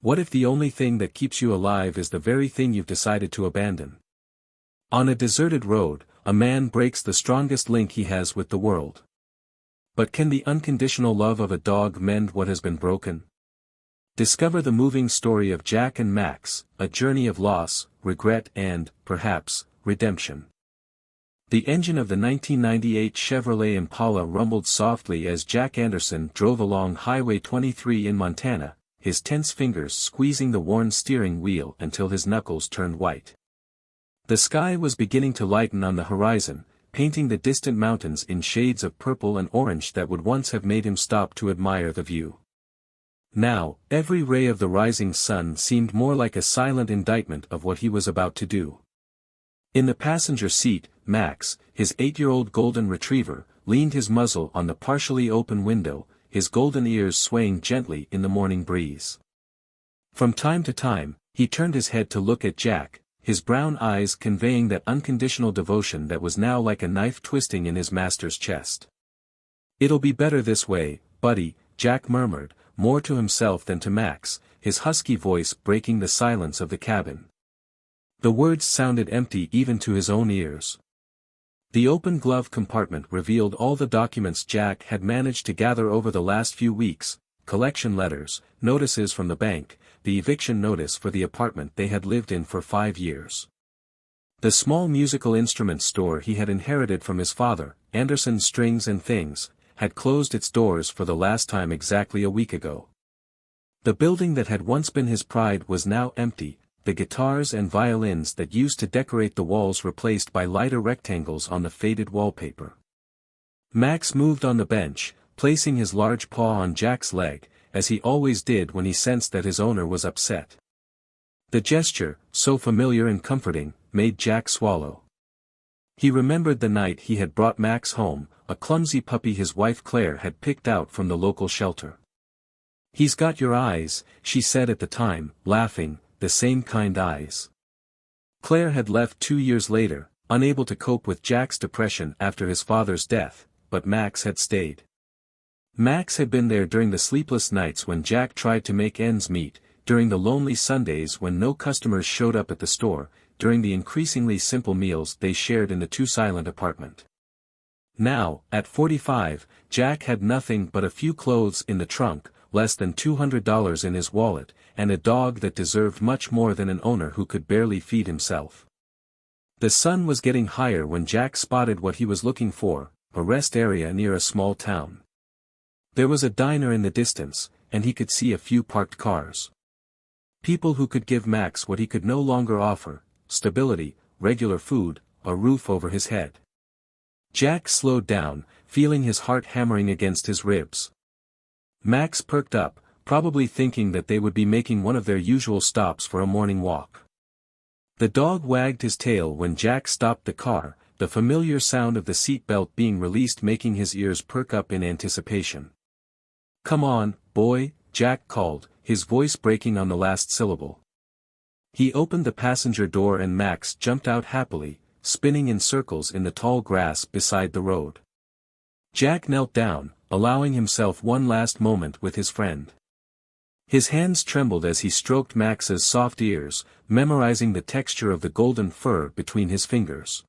What if the only thing that keeps you alive is the very thing you've decided to abandon? On a deserted road, a man breaks the strongest link he has with the world. But can the unconditional love of a dog mend what has been broken? Discover the moving story of Jack and Max, a journey of loss, regret and, perhaps, redemption. The engine of the 1998 Chevrolet Impala rumbled softly as Jack Anderson drove along Highway 23 in Montana, his tense fingers squeezing the worn steering wheel until his knuckles turned white. The sky was beginning to lighten on the horizon, painting the distant mountains in shades of purple and orange that would once have made him stop to admire the view. Now, every ray of the rising sun seemed more like a silent indictment of what he was about to do. In the passenger seat, Max, his 8-year-old golden retriever, leaned his muzzle on the partially open window, his golden ears swaying gently in the morning breeze. From time to time, he turned his head to look at Jack, his brown eyes conveying that unconditional devotion that was now like a knife twisting in his master's chest. "It'll be better this way, buddy," Jack murmured, more to himself than to Max, his husky voice breaking the silence of the cabin. The words sounded empty even to his own ears. The open glove compartment revealed all the documents Jack had managed to gather over the last few weeks: collection letters, notices from the bank, the eviction notice for the apartment they had lived in for 5 years. The small musical instrument store he had inherited from his father, Anderson Strings and Things, had closed its doors for the last time exactly a week ago. The building that had once been his pride was now empty, the guitars and violins that used to decorate the walls replaced by lighter rectangles on the faded wallpaper. Max moved on the bench, placing his large paw on Jack's leg, as he always did when he sensed that his owner was upset. The gesture, so familiar and comforting, made Jack swallow. He remembered the night he had brought Max home, a clumsy puppy his wife Claire had picked out from the local shelter. "He's got your eyes," she said at the time, laughing, the same kind eyes. Claire had left 2 years later, unable to cope with Jack's depression after his father's death, but Max had stayed. Max had been there during the sleepless nights when Jack tried to make ends meet, during the lonely Sundays when no customers showed up at the store, during the increasingly simple meals they shared in the too-silent apartment. Now, at 45, Jack had nothing but a few clothes in the trunk, less than $200 in his wallet, and a dog that deserved much more than an owner who could barely feed himself. The sun was getting higher when Jack spotted what he was looking for, a rest area near a small town. There was a diner in the distance, and he could see a few parked cars. People who could give Max what he could no longer offer: stability, regular food, a roof over his head. Jack slowed down, feeling his heart hammering against his ribs. Max perked up, probably thinking that they would be making one of their usual stops for a morning walk. The dog wagged his tail when Jack stopped the car, the familiar sound of the seat belt being released making his ears perk up in anticipation. "Come on, boy," Jack called, his voice breaking on the last syllable. He opened the passenger door and Max jumped out happily, spinning in circles in the tall grass beside the road. Jack knelt down, allowing himself one last moment with his friend. His hands trembled as he stroked Max's soft ears, memorizing the texture of the golden fur between his fingers.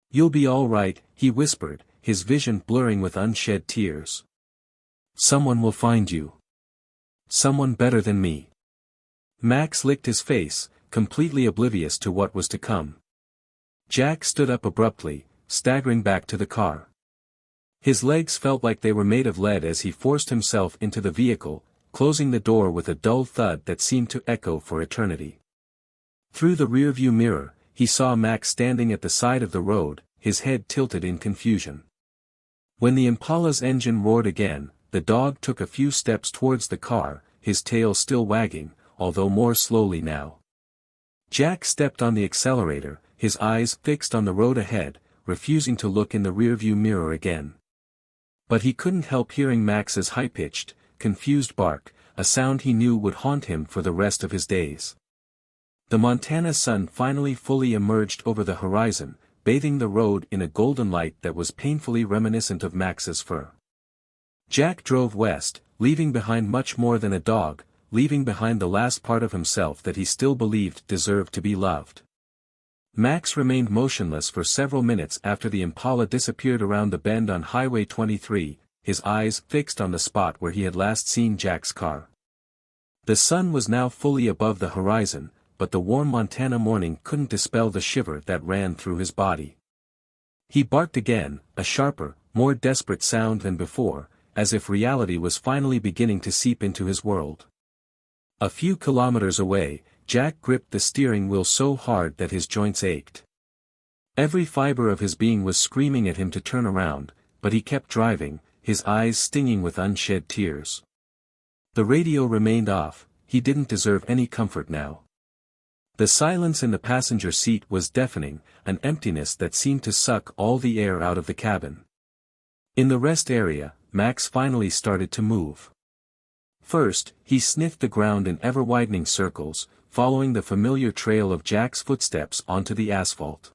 "You'll be all right," he whispered, his vision blurring with unshed tears. "Someone will find you. Someone better than me." Max licked his face, completely oblivious to what was to come. Jack stood up abruptly, staggering back to the car. His legs felt like they were made of lead as he forced himself into the vehicle, closing the door with a dull thud that seemed to echo for eternity. Through the rearview mirror, he saw Max standing at the side of the road, his head tilted in confusion. When the Impala's engine roared again, the dog took a few steps towards the car, his tail still wagging, although more slowly now. Jack stepped on the accelerator, his eyes fixed on the road ahead, refusing to look in the rearview mirror again. But he couldn't help hearing Max's high-pitched, confused bark, a sound he knew would haunt him for the rest of his days. The Montana sun finally fully emerged over the horizon, bathing the road in a golden light that was painfully reminiscent of Max's fur. Jack drove west, leaving behind much more than a dog, leaving behind the last part of himself that he still believed deserved to be loved. Max remained motionless for several minutes after the Impala disappeared around the bend on Highway 23, his eyes fixed on the spot where he had last seen Jack's car. The sun was now fully above the horizon, but the warm Montana morning couldn't dispel the shiver that ran through his body. He barked again, a sharper, more desperate sound than before, as if reality was finally beginning to seep into his world. A few kilometers away, Jack gripped the steering wheel so hard that his joints ached. Every fiber of his being was screaming at him to turn around, but he kept driving, his eyes stinging with unshed tears. The radio remained off, he didn't deserve any comfort now. The silence in the passenger seat was deafening, an emptiness that seemed to suck all the air out of the cabin. In the rest area, Max finally started to move. First, he sniffed the ground in ever-widening circles, following the familiar trail of Jack's footsteps onto the asphalt.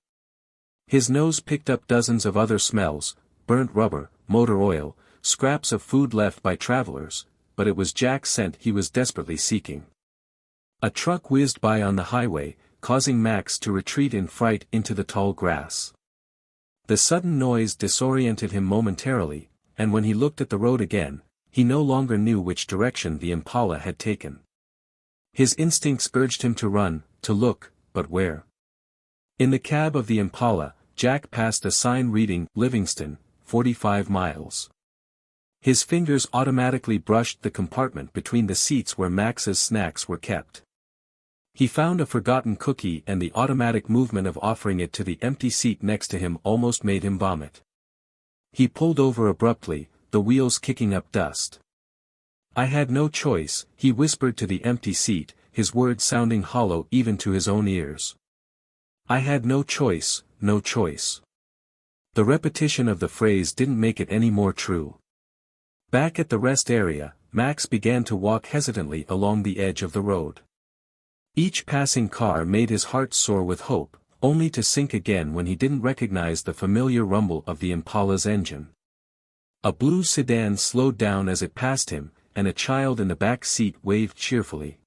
His nose picked up dozens of other smells, burnt rubber, motor oil, scraps of food left by travelers, but it was Jack's scent he was desperately seeking. A truck whizzed by on the highway, causing Max to retreat in fright into the tall grass. The sudden noise disoriented him momentarily, and when he looked at the road again, he no longer knew which direction the Impala had taken. His instincts urged him to run, to look, but where? In the cab of the Impala, Jack passed a sign reading, Livingston, 45 miles. His fingers automatically brushed the compartment between the seats where Max's snacks were kept. He found a forgotten cookie and the automatic movement of offering it to the empty seat next to him almost made him vomit. He pulled over abruptly, the wheels kicking up dust. "I had no choice," he whispered to the empty seat, his words sounding hollow even to his own ears. "I had no choice, no choice." The repetition of the phrase didn't make it any more true. Back at the rest area, Max began to walk hesitantly along the edge of the road. Each passing car made his heart soar with hope, only to sink again when he didn't recognize the familiar rumble of the Impala's engine. A blue sedan slowed down as it passed him, and a child in the back seat waved cheerfully.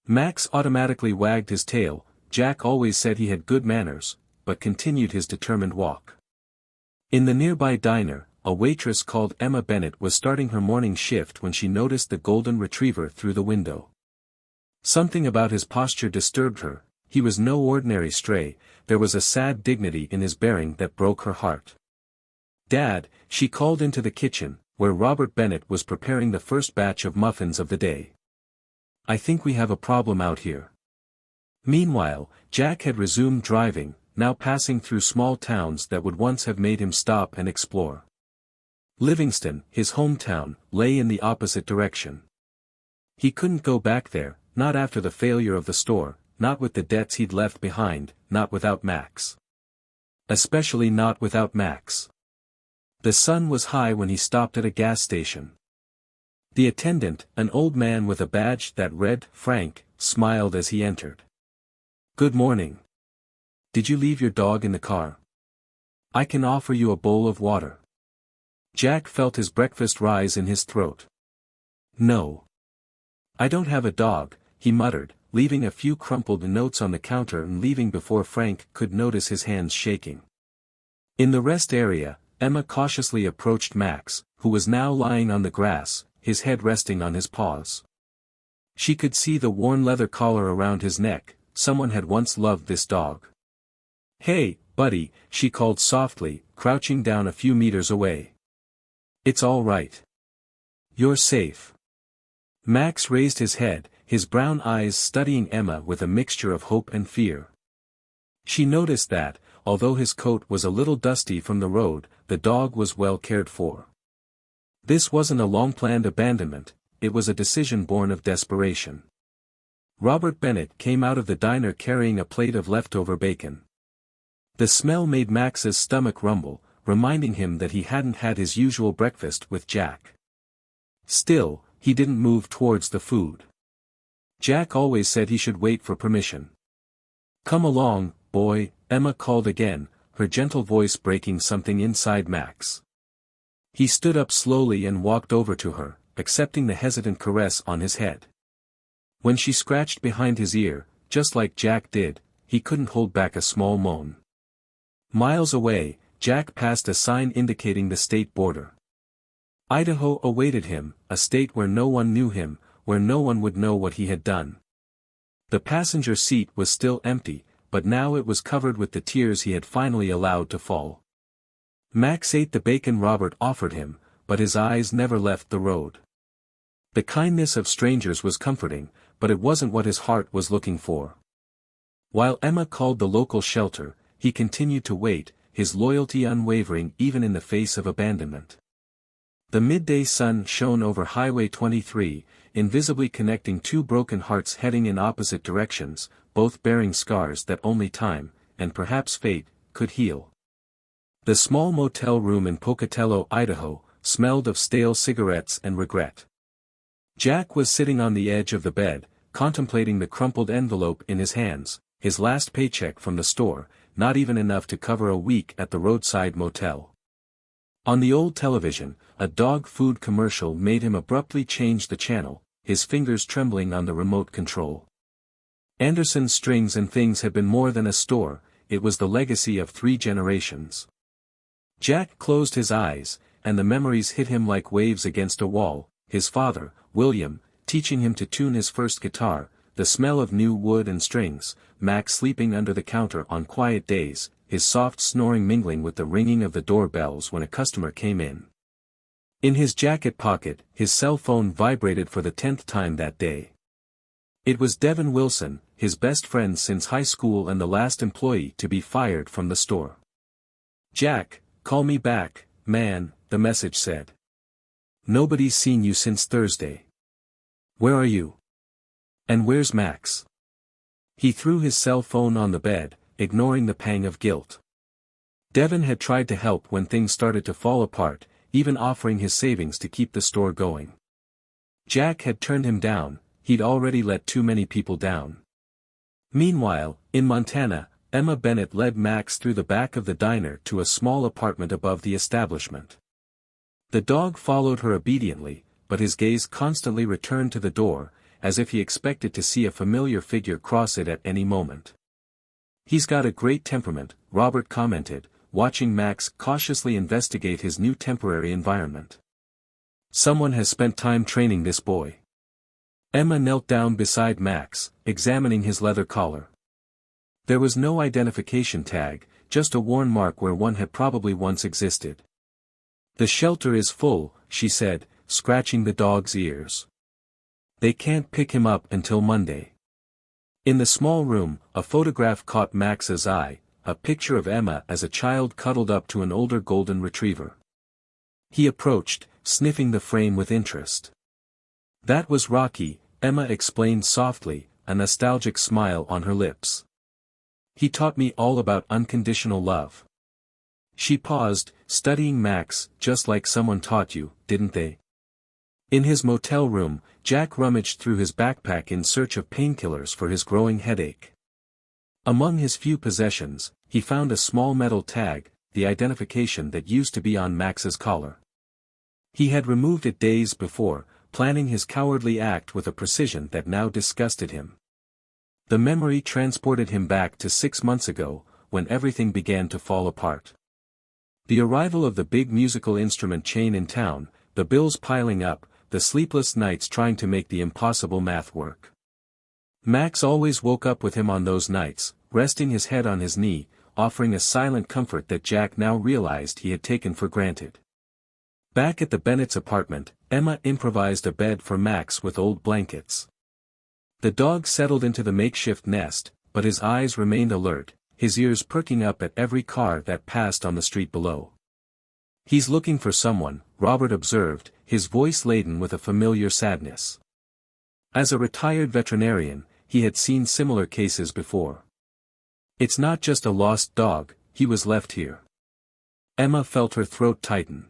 Max automatically wagged his tail. Jack always said he had good manners, but continued his determined walk. In the nearby diner, a waitress called Emma Bennett was starting her morning shift when she noticed the golden retriever through the window. Something about his posture disturbed her. He was no ordinary stray, there was a sad dignity in his bearing that broke her heart. "Dad," she called into the kitchen, where Robert Bennett was preparing the first batch of muffins of the day. "I think we have a problem out here." Meanwhile, Jack had resumed driving, now passing through small towns that would once have made him stop and explore. Livingston, his hometown, lay in the opposite direction. He couldn't go back there, not after the failure of the store, not with the debts he'd left behind, not without Max. Especially not without Max. The sun was high when he stopped at a gas station. The attendant, an old man with a badge that read, Frank, smiled as he entered. "Good morning. Did you leave your dog in the car? I can offer you a bowl of water." Jack felt his breakfast rise in his throat. "No. I don't have a dog," he muttered, leaving a few crumpled notes on the counter and leaving before Frank could notice his hands shaking. In the rest area, Emma cautiously approached Max, who was now lying on the grass, his head resting on his paws. She could see the worn leather collar around his neck. Someone had once loved this dog. "Hey, buddy," she called softly, crouching down a few meters away. "It's all right. You're safe." Max raised his head, his brown eyes studying Emma with a mixture of hope and fear. She noticed that, although his coat was a little dusty from the road, the dog was well cared for. This wasn't a long-planned abandonment, it was a decision born of desperation. Robert Bennett came out of the diner carrying a plate of leftover bacon. The smell made Max's stomach rumble, reminding him that he hadn't had his usual breakfast with Jack. Still, he didn't move towards the food. Jack always said he should wait for permission. "Come along, boy," Emma called again, her gentle voice breaking something inside Max. He stood up slowly and walked over to her, accepting the hesitant caress on his head. When she scratched behind his ear, just like Jack did, he couldn't hold back a small moan. Miles away, Jack passed a sign indicating the state border. Idaho awaited him, a state where no one knew him, where no one would know what he had done. The passenger seat was still empty, but now it was covered with the tears he had finally allowed to fall. Max ate the bacon Robert offered him, but his eyes never left the road. The kindness of strangers was comforting, but it wasn't what his heart was looking for. While Emma called the local shelter, he continued to wait, his loyalty unwavering even in the face of abandonment. The midday sun shone over Highway 23, invisibly connecting two broken hearts heading in opposite directions, both bearing scars that only time, and perhaps fate, could heal. The small motel room in Pocatello, Idaho, smelled of stale cigarettes and regret. Jack was sitting on the edge of the bed, contemplating the crumpled envelope in his hands, his last paycheck from the store, not even enough to cover a week at the roadside motel. On the old television, a dog food commercial made him abruptly change the channel, his fingers trembling on the remote control. Anderson's Strings and Things had been more than a store, it was the legacy of 3 generations. Jack closed his eyes, and the memories hit him like waves against a wall, his father, William, teaching him to tune his first guitar, the smell of new wood and strings, Max sleeping under the counter on quiet days, his soft snoring mingling with the ringing of the doorbells when a customer came in. In his jacket pocket, his cell phone vibrated for the 10th time that day. It was Devin Wilson, his best friend since high school and the last employee to be fired from the store. "Jack, call me back, man," the message said. "Nobody's seen you since Thursday. Where are you? And where's Max?" He threw his cell phone on the bed, ignoring the pang of guilt. Devin had tried to help when things started to fall apart, even offering his savings to keep the store going. Jack had turned him down, he'd already let too many people down. Meanwhile, in Montana, Emma Bennett led Max through the back of the diner to a small apartment above the establishment. The dog followed her obediently, but his gaze constantly returned to the door, as if he expected to see a familiar figure cross it at any moment. "He's got a great temperament," Robert commented, watching Max cautiously investigate his new temporary environment. "Someone has spent time training this boy." Emma knelt down beside Max, examining his leather collar. There was no identification tag, just a worn mark where one had probably once existed. "The shelter is full," she said, scratching the dog's ears. "They can't pick him up until Monday." In the small room, a photograph caught Max's eye, a picture of Emma as a child cuddled up to an older golden retriever. He approached, sniffing the frame with interest. "That was Rocky," Emma explained softly, a nostalgic smile on her lips. "He taught me all about unconditional love." She paused, studying Max, "Just like someone taught you, didn't they?" In his motel room, Jack rummaged through his backpack in search of painkillers for his growing headache. Among his few possessions, he found a small metal tag, the identification that used to be on Max's collar. He had removed it days before, planning his cowardly act with a precision that now disgusted him. The memory transported him back to 6 months ago, when everything began to fall apart. The arrival of the big musical instrument chain in town, the bills piling up, the sleepless nights trying to make the impossible math work. Max always woke up with him on those nights, resting his head on his knee, offering a silent comfort that Jack now realized he had taken for granted. Back at the Bennett's apartment, Emma improvised a bed for Max with old blankets. The dog settled into the makeshift nest, but his eyes remained alert, his ears perking up at every car that passed on the street below. "He's looking for someone," Robert observed, his voice laden with a familiar sadness. As a retired veterinarian, he had seen similar cases before. "It's not just a lost dog, he was left here." Emma felt her throat tighten.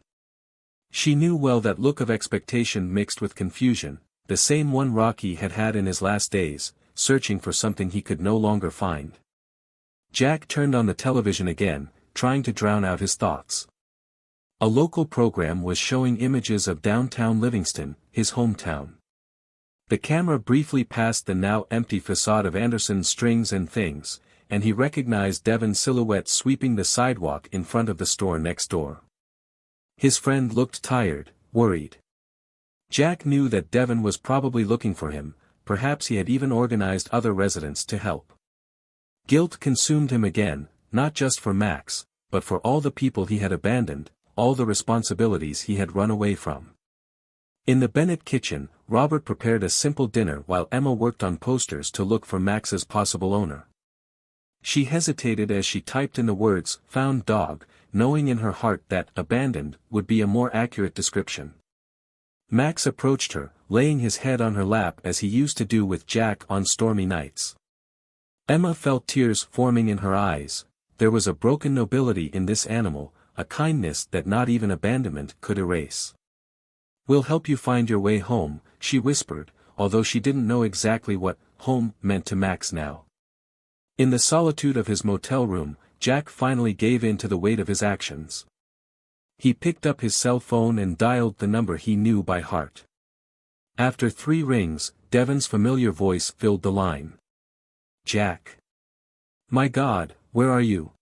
She knew well that look of expectation mixed with confusion, the same one Rocky had had in his last days, searching for something he could no longer find. Jack turned on the television again, trying to drown out his thoughts. A local program was showing images of downtown Livingston, his hometown. The camera briefly passed the now empty facade of Anderson's Strings and Things, and he recognized Devon's silhouette sweeping the sidewalk in front of the store next door. His friend looked tired, worried. Jack knew that Devon was probably looking for him, perhaps he had even organized other residents to help. Guilt consumed him again, not just for Max, but for all the people he had abandoned, all the responsibilities he had run away from. In the Bennett kitchen, Robert prepared a simple dinner while Emma worked on posters to look for Max's possible owner. She hesitated as she typed in the words, "found dog," knowing in her heart that "abandoned" would be a more accurate description. Max approached her, laying his head on her lap as he used to do with Jack on stormy nights. Emma felt tears forming in her eyes. There was a broken nobility in this animal, a kindness that not even abandonment could erase. "We'll help you find your way home," she whispered, although she didn't know exactly what home meant to Max now. In the solitude of his motel room, Jack finally gave in to the weight of his actions. He picked up his cell phone and dialed the number he knew by heart. After 3 rings, Devon's familiar voice filled the line. "Jack. My God, where are you?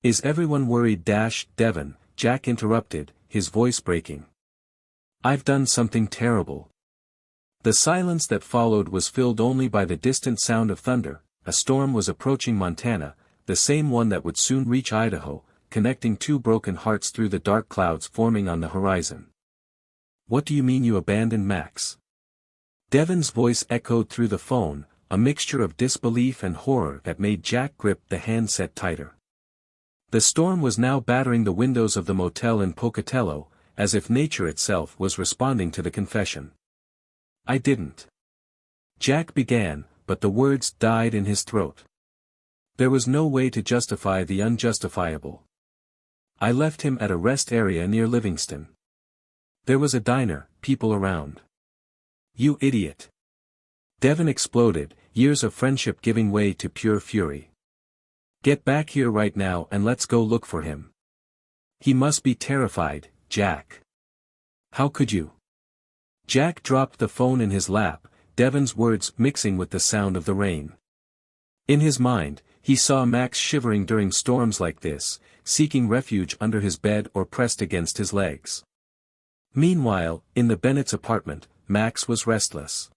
Is everyone worried? Devon," Jack interrupted, his voice breaking. "I've done something terrible." The silence that followed was filled only by the distant sound of thunder. A storm was approaching Montana, the same one that would soon reach Idaho, connecting 2 broken hearts through the dark clouds forming on the horizon. "What do you mean you abandoned Max?" Devon's voice echoed through the phone, a mixture of disbelief and horror that made Jack grip the handset tighter. The storm was now battering the windows of the motel in Pocatello, as if nature itself was responding to the confession. "I didn't." Jack began, but the words died in his throat. There was no way to justify the unjustifiable. "I left him at a rest area near Livingston. There was a diner, people around." "You idiot." Devon exploded, years of friendship giving way to pure fury. "Get back here right now and let's go look for him." "He must be terrified, Jack. How could you?" Jack dropped the phone in his lap, Devon's words mixing with the sound of the rain. In his mind, he saw Max shivering during storms like this, seeking refuge under his bed or pressed against his legs. Meanwhile, in the Bennett's apartment, Max was restless.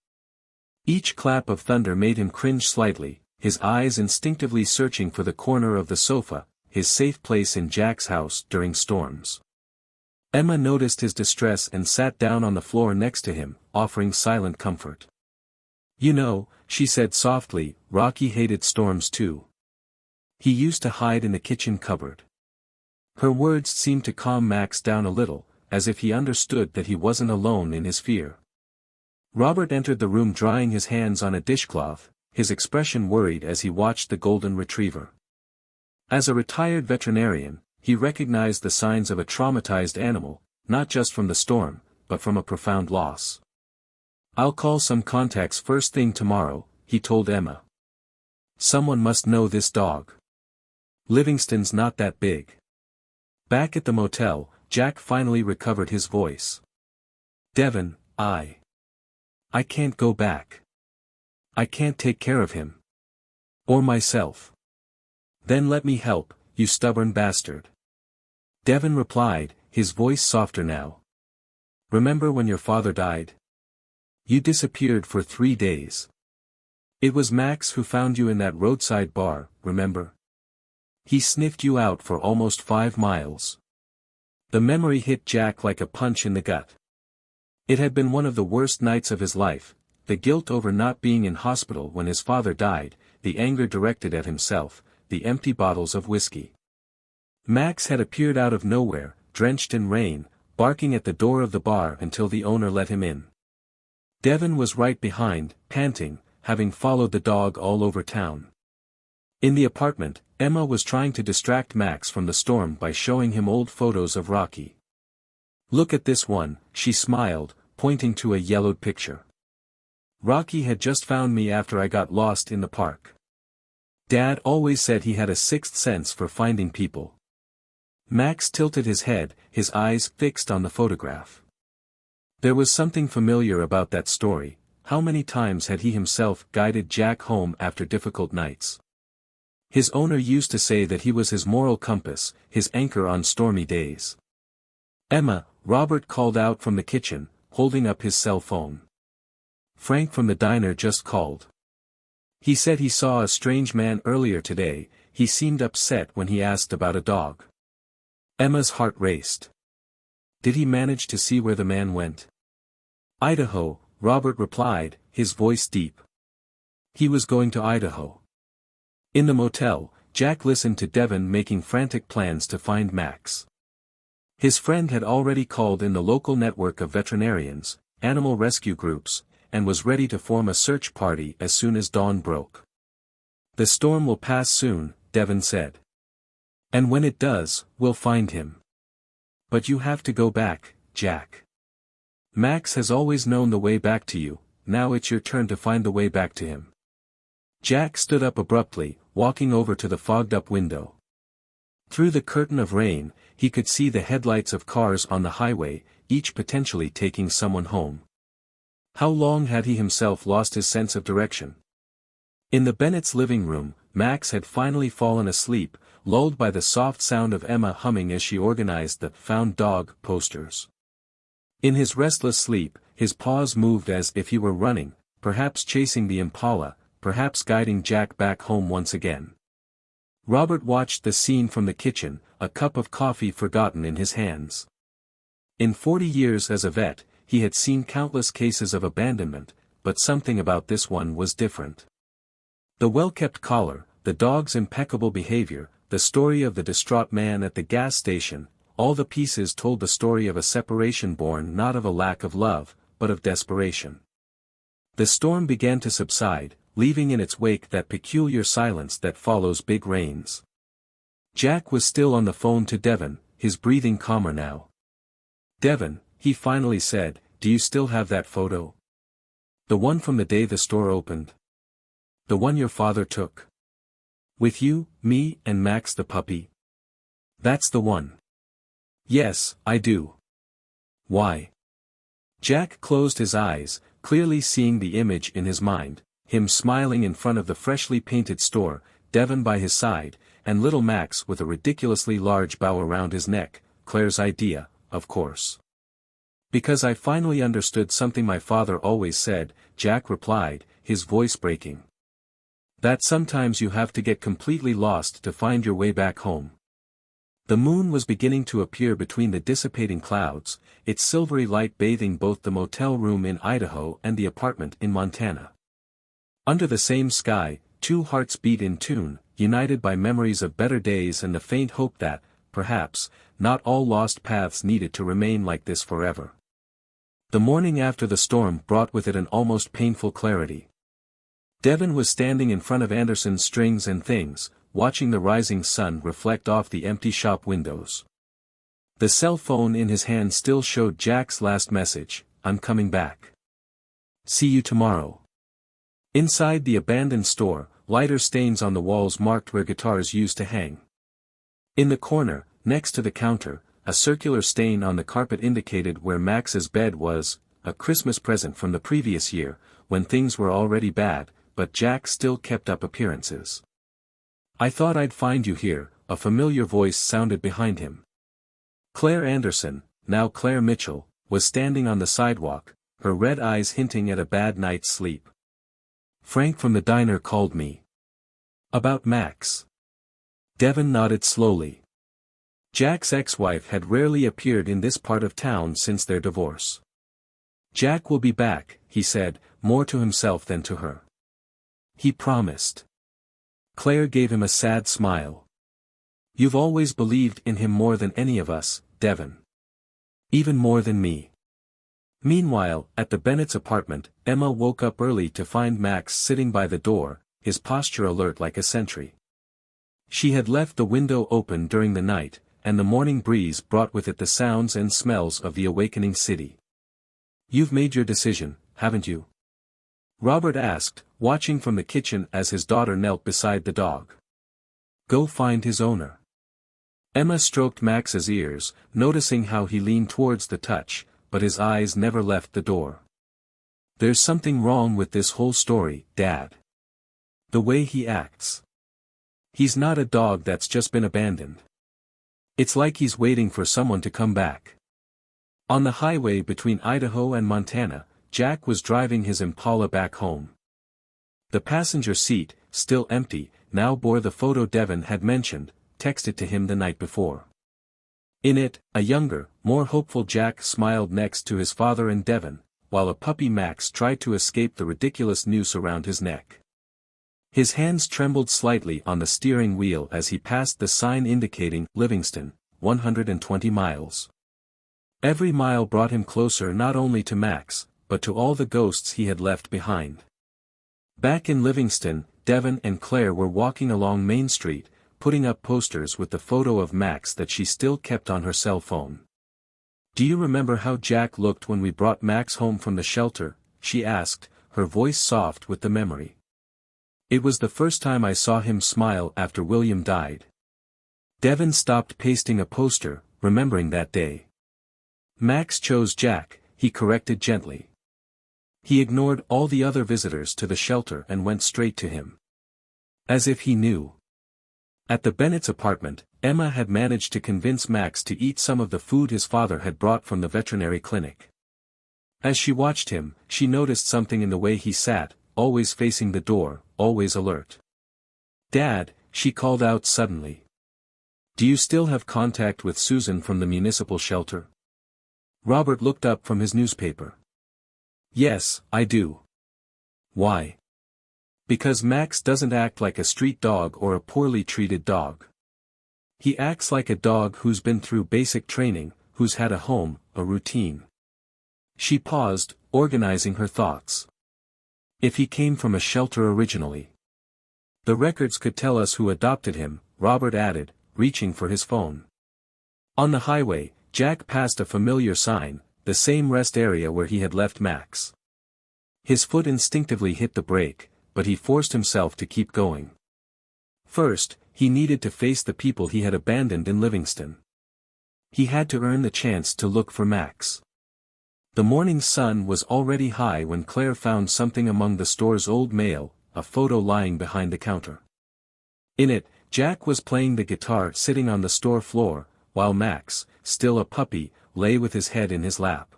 Each clap of thunder made him cringe slightly, his eyes instinctively searching for the corner of the sofa, his safe place in Jack's house during storms. Emma noticed his distress and sat down on the floor next to him, offering silent comfort. "You know," she said softly, "Rocky hated storms too. He used to hide in the kitchen cupboard." Her words seemed to calm Max down a little, as if he understood that he wasn't alone in his fear. Robert entered the room drying his hands on a dishcloth, his expression worried as he watched the golden retriever. As a retired veterinarian, he recognized the signs of a traumatized animal, not just from the storm, but from a profound loss. "I'll call some contacts first thing tomorrow," he told Emma. "Someone must know this dog. Livingston's not that big." Back at the motel, Jack finally recovered his voice. "Devon, I can't go back. I can't take care of him. Or myself." "Then let me help, you stubborn bastard." Devon replied, his voice softer now. "Remember when your father died? You disappeared for 3 days. It was Max who found you in that roadside bar, remember? He sniffed you out for almost 5 miles. The memory hit Jack like a punch in the gut. It had been one of the worst nights of his life, the guilt over not being in hospital when his father died, the anger directed at himself, the empty bottles of whiskey. Max had appeared out of nowhere, drenched in rain, barking at the door of the bar until the owner let him in. Devon was right behind, panting, having followed the dog all over town. In the apartment, Emma was trying to distract Max from the storm by showing him old photos of Rocky. "Look at this one," she smiled, pointing to a yellowed picture. "Rocky had just found me after I got lost in the park. Dad always said he had a sixth sense for finding people." Max tilted his head, his eyes fixed on the photograph. There was something familiar about that story, how many times had he himself guided Jack home after difficult nights. His owner used to say that he was his moral compass, his anchor on stormy days. "Emma," Robert called out from the kitchen, holding up his cell phone. "Frank from the diner just called. He said he saw a strange man earlier today. He seemed upset when he asked about a dog." Emma's heart raced. "Did he manage to see where the man went?" "Idaho," Robert replied, his voice deep. He was going to Idaho. In the motel, Jack listened to Devon making frantic plans to find Max. His friend had already called in the local network of veterinarians, animal rescue groups, and was ready to form a search party as soon as dawn broke. "The storm will pass soon," Devon said. "And when it does, we'll find him. But you have to go back, Jack. Max has always known the way back to you, now it's your turn to find the way back to him." Jack stood up abruptly, walking over to the fogged-up window. Through the curtain of rain, he could see the headlights of cars on the highway, each potentially taking someone home. How long had he himself lost his sense of direction? In the Bennetts' living room, Max had finally fallen asleep, lulled by the soft sound of Emma humming as she organized the "Found Dog" posters. In his restless sleep, his paws moved as if he were running, perhaps chasing the Impala, perhaps guiding Jack back home once again. Robert watched the scene from the kitchen, a cup of coffee forgotten in his hands. In 40 years as a vet, he had seen countless cases of abandonment, but something about this one was different. The well-kept collar, the dog's impeccable behavior, the story of the distraught man at the gas station, all the pieces told the story of a separation born not of a lack of love, but of desperation. The storm began to subside, leaving in its wake that peculiar silence that follows big rains. Jack was still on the phone to Devon, his breathing calmer now. "Devon," he finally said, "do you still have that photo? The one from the day the store opened? The one your father took? With you, me, and Max the puppy? That's the one." "Yes, I do." "Why?" Jack closed his eyes, clearly seeing the image in his mind, him smiling in front of the freshly painted store, Devon by his side, and little Max with a ridiculously large bow around his neck, Claire's idea, of course. "Because I finally understood something my father always said," Jack replied, his voice breaking. "That sometimes you have to get completely lost to find your way back home." The moon was beginning to appear between the dissipating clouds, its silvery light bathing both the motel room in Idaho and the apartment in Montana. Under the same sky, two hearts beat in tune, united by memories of better days and the faint hope that, perhaps, not all lost paths needed to remain like this forever. The morning after the storm brought with it an almost painful clarity. Devon was standing in front of Anderson's Strings and Things, watching the rising sun reflect off the empty shop windows. The cell phone in his hand still showed Jack's last message, "I'm coming back. See you tomorrow." Inside the abandoned store, lighter stains on the walls marked where guitars used to hang. In the corner, next to the counter, a circular stain on the carpet indicated where Max's bed was, a Christmas present from the previous year, when things were already bad, but Jack still kept up appearances. "I thought I'd find you here," a familiar voice sounded behind him. Claire Anderson, now Claire Mitchell, was standing on the sidewalk, her red eyes hinting at a bad night's sleep. "Frank from the diner called me. About Max." Devon nodded slowly. Jack's ex-wife had rarely appeared in this part of town since their divorce. "Jack will be back," he said, more to himself than to her. "He promised." Claire gave him a sad smile. "You've always believed in him more than any of us, Devon. Even more than me." Meanwhile, at the Bennett's apartment, Emma woke up early to find Max sitting by the door, his posture alert like a sentry. She had left the window open during the night, and the morning breeze brought with it the sounds and smells of the awakening city. "You've made your decision, haven't you?" Robert asked, watching from the kitchen as his daughter knelt beside the dog. "Go find his owner." Emma stroked Max's ears, noticing how he leaned towards the touch, but his eyes never left the door. There's something wrong with this whole story, Dad. The way he acts. He's not a dog that's just been abandoned. It's like he's waiting for someone to come back. On the highway between Idaho and Montana, Jack was driving his Impala back home. The passenger seat, still empty, now bore the photo Devon had mentioned, texted to him the night before. In it, a younger, more hopeful Jack smiled next to his father and Devon, while a puppy Max tried to escape the ridiculous noose around his neck. His hands trembled slightly on the steering wheel as he passed the sign indicating Livingston, 120 miles. Every mile brought him closer not only to Max, but to all the ghosts he had left behind. Back in Livingston, Devon and Claire were walking along Main Street, putting up posters with the photo of Max that she still kept on her cell phone. "Do you remember how Jack looked when we brought Max home from the shelter?" she asked, her voice soft with the memory. "It was the first time I saw him smile after William died." Devon stopped pasting a poster, remembering that day. "Max chose Jack," he corrected gently. He ignored all the other visitors to the shelter and went straight to him. As if he knew. At the Bennett's apartment, Emma had managed to convince Max to eat some of the food his father had brought from the veterinary clinic. As she watched him, she noticed something in the way he sat, always facing the door, always alert. "Dad," she called out suddenly. "Do you still have contact with Susan from the municipal shelter?" Robert looked up from his newspaper. "Yes, I do." "Why?" "Because Max doesn't act like a street dog or a poorly treated dog. He acts like a dog who's been through basic training, who's had a home, a routine." She paused, organizing her thoughts. "If he came from a shelter originally. The records could tell us who adopted him," Robert added, reaching for his phone. On the highway, Jack passed a familiar sign, the same rest area where he had left Max. His foot instinctively hit the brake, but he forced himself to keep going. First, he needed to face the people he had abandoned in Livingston. He had to earn the chance to look for Max. The morning sun was already high when Claire found something among the store's old mail, a photo lying behind the counter. In it, Jack was playing the guitar sitting on the store floor, while Max, still a puppy, lay with his head in his lap.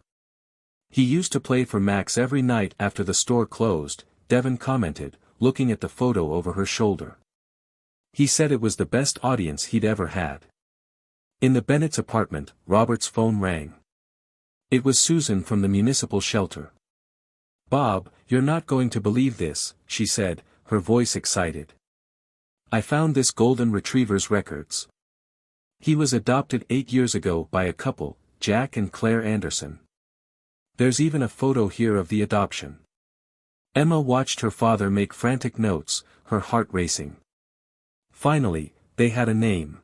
"He used to play for Max every night after the store closed," Devon commented, looking at the photo over her shoulder. "He said it was the best audience he'd ever had." In the Bennett's apartment, Robert's phone rang. It was Susan from the municipal shelter. "Bob, you're not going to believe this," she said, her voice excited. "I found this golden retriever's records. He was adopted 8 years ago by a couple, Jack and Claire Anderson. There's even a photo here of the adoption." Emma watched her father make frantic notes, her heart racing. Finally, they had a name.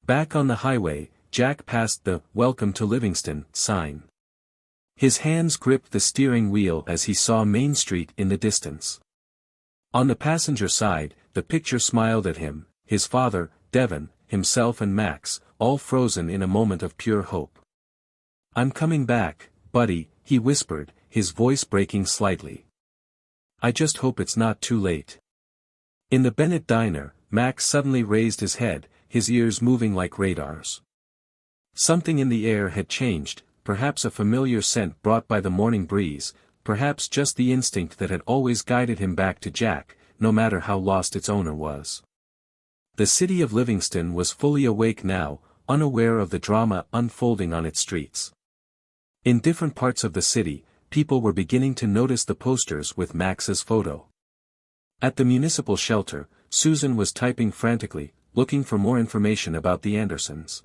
Back on the highway, Jack passed the "Welcome to Livingston" sign. His hands gripped the steering wheel as he saw Main Street in the distance. On the passenger side, the picture smiled at him, his father, Devon, himself and Max, all frozen in a moment of pure hope. "I'm coming back, buddy," he whispered, his voice breaking slightly. "I just hope it's not too late." In the Bennett diner, Max suddenly raised his head, his ears moving like radars. Something in the air had changed, perhaps a familiar scent brought by the morning breeze, perhaps just the instinct that had always guided him back to Jack, no matter how lost its owner was. The city of Livingston was fully awake now, unaware of the drama unfolding on its streets. In different parts of the city, people were beginning to notice the posters with Max's photo. At the municipal shelter, Susan was typing frantically, looking for more information about the Andersons.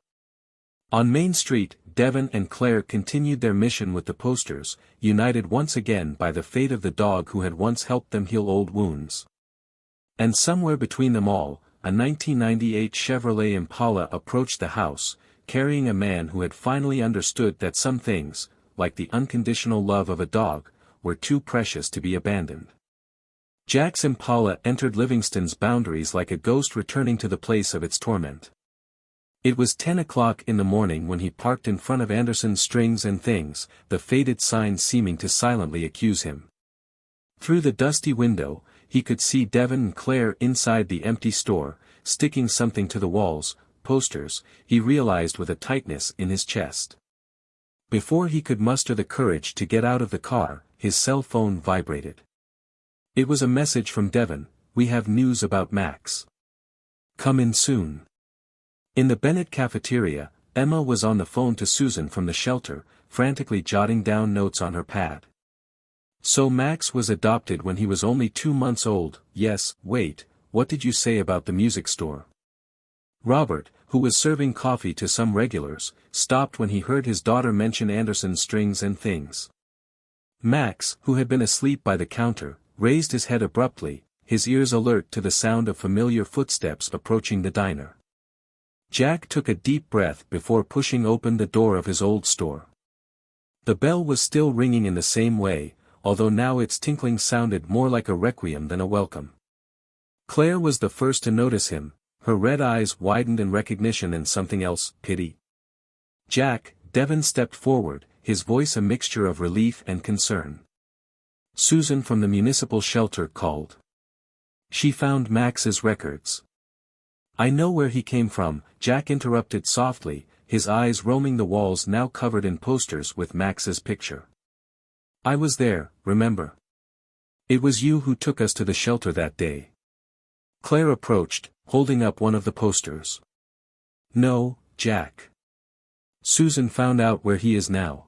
On Main Street, Devon and Claire continued their mission with the posters, united once again by the fate of the dog who had once helped them heal old wounds. And somewhere between them all, a 1998 Chevrolet Impala approached the house, carrying a man who had finally understood that some things, like the unconditional love of a dog, were too precious to be abandoned. Jack's Impala entered Livingston's boundaries like a ghost returning to the place of its torment. It was 10 o'clock in the morning when he parked in front of Anderson's Strings and Things, the faded sign seeming to silently accuse him. Through the dusty window, he could see Devon and Claire inside the empty store, sticking something to the walls, posters, he realized with a tightness in his chest. Before he could muster the courage to get out of the car, his cell phone vibrated. It was a message from Devon, "We have news about Max. Come in soon." In the Bennett cafeteria, Emma was on the phone to Susan from the shelter, frantically jotting down notes on her pad. So Max was adopted when he was only 2 months old. Yes, wait, what did you say about the music store? Robert, who was serving coffee to some regulars, stopped when he heard his daughter mention Anderson's Strings and Things. Max, who had been asleep by the counter, raised his head abruptly, his ears alert to the sound of familiar footsteps approaching the diner. Jack took a deep breath before pushing open the door of his old store. The bell was still ringing in the same way, although now its tinkling sounded more like a requiem than a welcome. Claire was the first to notice him, her red eyes widened in recognition and something else, pity. "Jack," Devon stepped forward, his voice a mixture of relief and concern. Susan from the municipal shelter called. She found Max's records. "I know where he came from," Jack interrupted softly, his eyes roaming the walls now covered in posters with Max's picture. "I was there, remember? It was you who took us to the shelter that day." Claire approached, holding up one of the posters. "No, Jack. Susan found out where he is now."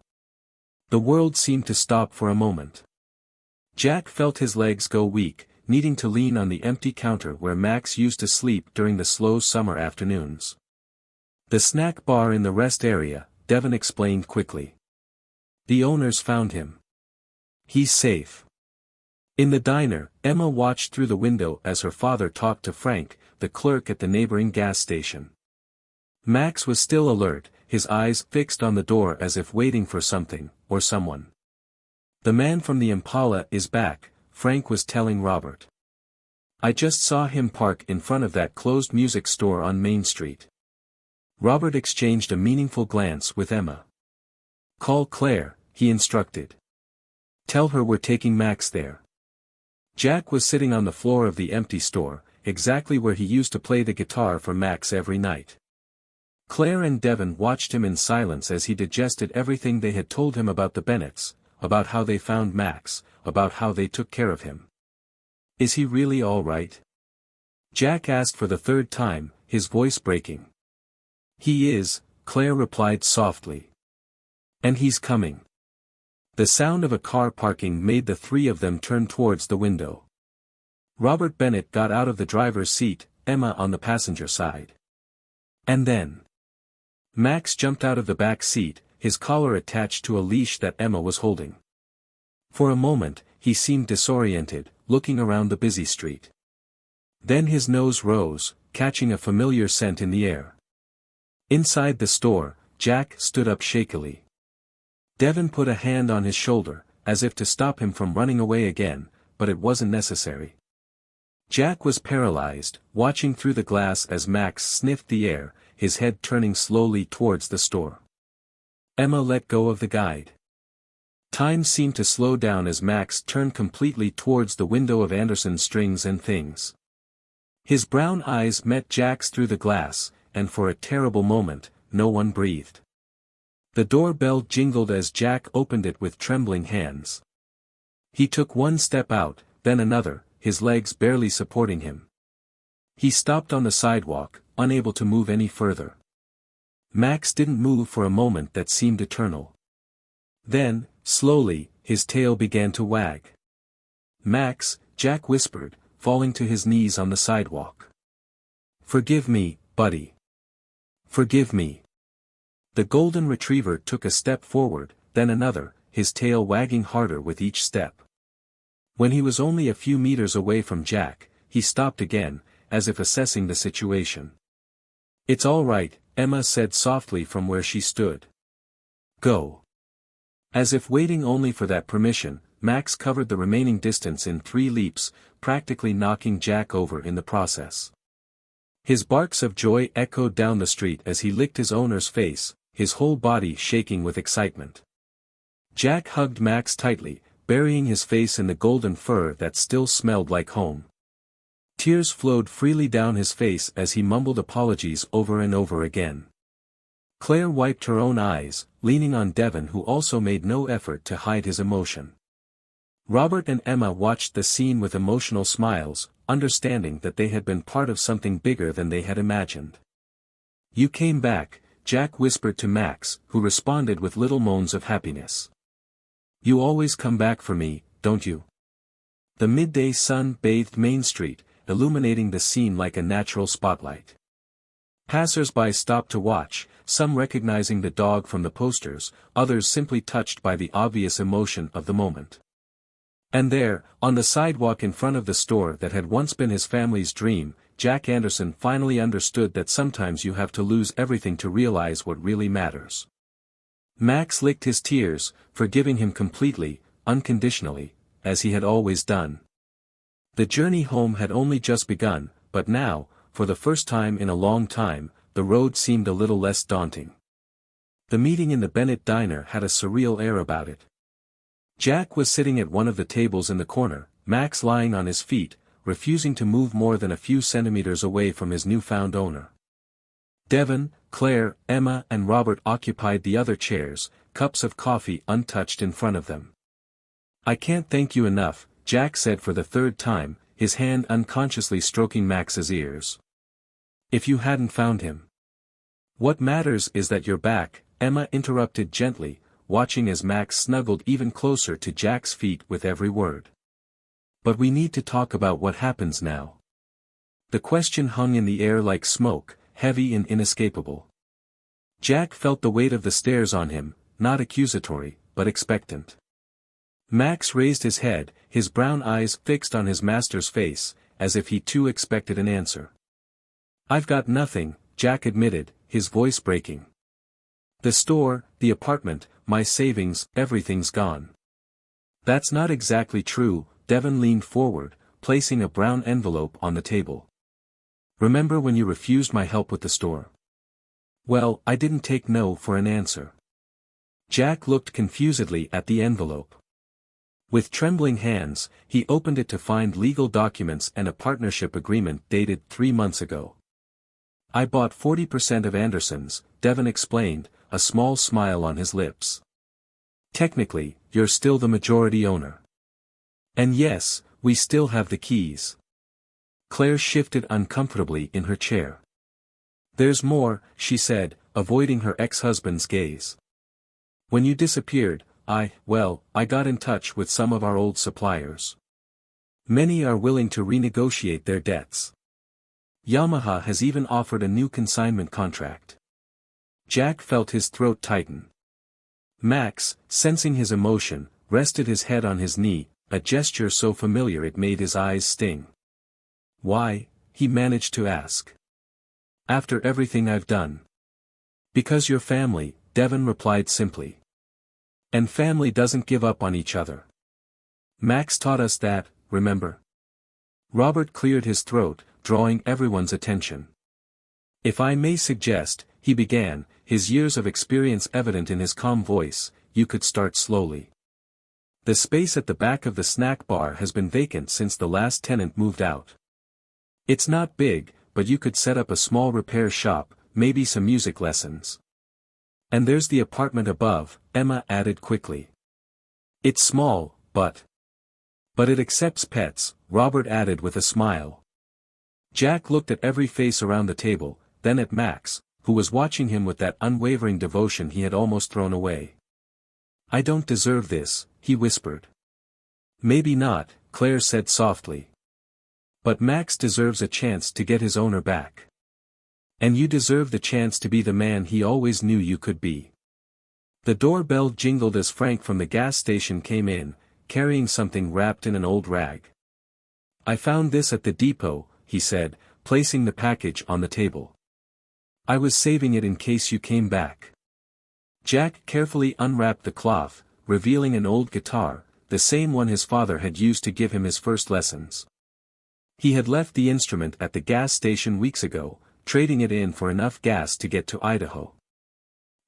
The world seemed to stop for a moment. Jack felt his legs go weak, needing to lean on the empty counter where Max used to sleep during the slow summer afternoons. "The snack bar in the rest area," Devon explained quickly. "The owners found him. He's safe." In the diner, Emma watched through the window as her father talked to Frank, the clerk at the neighboring gas station. Max was still alert, his eyes fixed on the door as if waiting for something, or someone. "The man from the Impala is back," Frank was telling Robert. "I just saw him park in front of that closed music store on Main Street." Robert exchanged a meaningful glance with Emma. "Call Claire," he instructed. "Tell her we're taking Max there." Jack was sitting on the floor of the empty store, exactly where he used to play the guitar for Max every night. Claire and Devon watched him in silence as he digested everything they had told him about the Bennetts, about how they found Max, about how they took care of him. "Is he really all right?" Jack asked for the third time, his voice breaking. "He is," Claire replied softly. "And he's coming." The sound of a car parking made the three of them turn towards the window. Robert Bennett got out of the driver's seat, Emma on the passenger side. And then Max jumped out of the back seat, his collar attached to a leash that Emma was holding. For a moment, he seemed disoriented, looking around the busy street. Then his nose rose, catching a familiar scent in the air. Inside the store, Jack stood up shakily. Devon put a hand on his shoulder, as if to stop him from running away again, but it wasn't necessary. Jack was paralyzed, watching through the glass as Max sniffed the air, his head turning slowly towards the store. Emma let go of the guide. Time seemed to slow down as Max turned completely towards the window of Anderson's Strings and Things. His brown eyes met Jack's through the glass, and for a terrible moment, no one breathed. The doorbell jingled as Jack opened it with trembling hands. He took one step out, then another, his legs barely supporting him. He stopped on the sidewalk, unable to move any further. Max didn't move for a moment that seemed eternal. Then, slowly, his tail began to wag. "Max," Jack whispered, falling to his knees on the sidewalk. "Forgive me, buddy. Forgive me." The golden retriever took a step forward, then another, his tail wagging harder with each step. When he was only a few meters away from Jack, he stopped again, as if assessing the situation. "It's all right," Emma said softly from where she stood. "Go." As if waiting only for that permission, Max covered the remaining distance in 3 leaps, practically knocking Jack over in the process. His barks of joy echoed down the street as he licked his owner's face, his whole body shaking with excitement. Jack hugged Max tightly, burying his face in the golden fur that still smelled like home. Tears flowed freely down his face as he mumbled apologies over and over again. Claire wiped her own eyes, leaning on Devon, who also made no effort to hide his emotion. Robert and Emma watched the scene with emotional smiles, understanding that they had been part of something bigger than they had imagined. "You came back," Jack whispered to Max, who responded with little moans of happiness. "You always come back for me, don't you?" The midday sun bathed Main Street, illuminating the scene like a natural spotlight. Passers-by stopped to watch, some recognizing the dog from the posters, others simply touched by the obvious emotion of the moment. And there, on the sidewalk in front of the store that had once been his family's dream, Jack Anderson finally understood that sometimes you have to lose everything to realize what really matters. Max licked his tears, forgiving him completely, unconditionally, as he had always done. The journey home had only just begun, but now, for the first time in a long time, the road seemed a little less daunting. The meeting in the Bennett diner had a surreal air about it. Jack was sitting at one of the tables in the corner, Max lying on his feet, refusing to move more than a few centimeters away from his newfound owner. Devon, Claire, Emma and Robert occupied the other chairs, cups of coffee untouched in front of them. "I can't thank you enough," Jack said for the third time, his hand unconsciously stroking Max's ears. "If you hadn't found him." "What matters is that you're back," Emma interrupted gently, watching as Max snuggled even closer to Jack's feet with every word. "But we need to talk about what happens now." The question hung in the air like smoke, heavy and inescapable. Jack felt the weight of the stares on him, not accusatory, but expectant. Max raised his head, his brown eyes fixed on his master's face, as if he too expected an answer. "I've got nothing," Jack admitted, his voice breaking. "The store, the apartment, my savings, everything's gone." "That's not exactly true," Devon leaned forward, placing a brown envelope on the table. "Remember when you refused my help with the store?" "Well, I didn't take no for an answer." Jack looked confusedly at the envelope. With trembling hands, he opened it to find legal documents and a partnership agreement dated 3 months ago. "I bought 40% of Anderson's," Devon explained, a small smile on his lips. "Technically, you're still the majority owner. And yes, we still have the keys." Claire shifted uncomfortably in her chair. "There's more," she said, avoiding her ex-husband's gaze. "When you disappeared, I got in touch with some of our old suppliers. Many are willing to renegotiate their debts. Yamaha has even offered a new consignment contract." Jack felt his throat tighten. Max, sensing his emotion, rested his head on his knee, a gesture so familiar it made his eyes sting. "Why?" he managed to ask. "After everything I've done." "Because you're family," Devon replied simply. "And family doesn't give up on each other. Max taught us that, remember?" Robert cleared his throat, drawing everyone's attention. "If I may suggest," he began, his years of experience evident in his calm voice, "you could start slowly. The space at the back of the snack bar has been vacant since the last tenant moved out. It's not big, but you could set up a small repair shop, maybe some music lessons. And there's the apartment above," Emma added quickly. "It's small, but it accepts pets," Robert added with a smile. Jack looked at every face around the table, then at Max, who was watching him with that unwavering devotion he had almost thrown away. "I don't deserve this," he whispered. "Maybe not," Claire said softly. "But Max deserves a chance to get his owner back. And you deserve the chance to be the man he always knew you could be." The doorbell jingled as Frank from the gas station came in, carrying something wrapped in an old rag. "I found this at the depot," he said, placing the package on the table. "I was saving it in case you came back." Jack carefully unwrapped the cloth, revealing an old guitar, the same one his father had used to give him his first lessons. He had left the instrument at the gas station weeks ago, trading it in for enough gas to get to Idaho.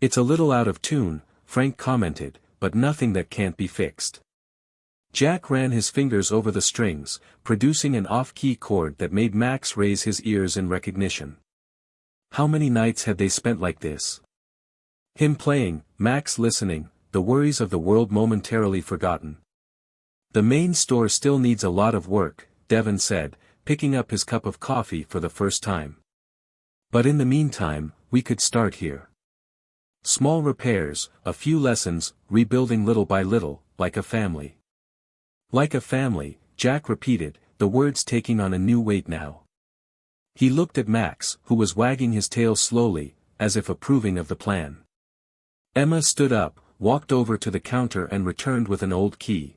"It's a little out of tune," Frank commented, "but nothing that can't be fixed." Jack ran his fingers over the strings, producing an off-key chord that made Max raise his ears in recognition. How many nights had they spent like this? Him playing, Max listening, the worries of the world momentarily forgotten. "The main store still needs a lot of work," Devon said, picking up his cup of coffee for the first time. "But in the meantime, we could start here. Small repairs, a few lessons, rebuilding little by little, like a family." "Like a family," Jack repeated, the words taking on a new weight now. He looked at Max, who was wagging his tail slowly, as if approving of the plan. Emma stood up, walked over to the counter and returned with an old key.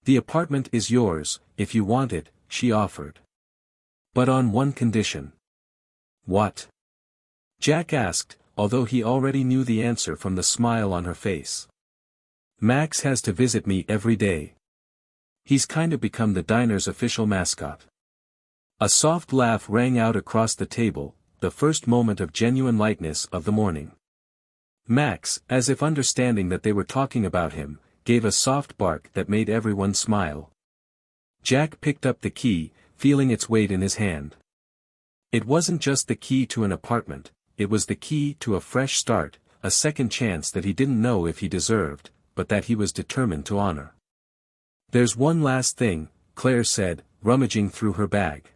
"The apartment is yours, if you want it," she offered. "But on one condition." "What?" Jack asked, although he already knew the answer from the smile on her face. "Max has to visit me every day. He's kind of become the diner's official mascot." A soft laugh rang out across the table, the first moment of genuine lightness of the morning. Max, as if understanding that they were talking about him, gave a soft bark that made everyone smile. Jack picked up the key, feeling its weight in his hand. It wasn't just the key to an apartment, it was the key to a fresh start, a second chance that he didn't know if he deserved, but that he was determined to honor. "There's one last thing," Claire said, rummaging through her bag.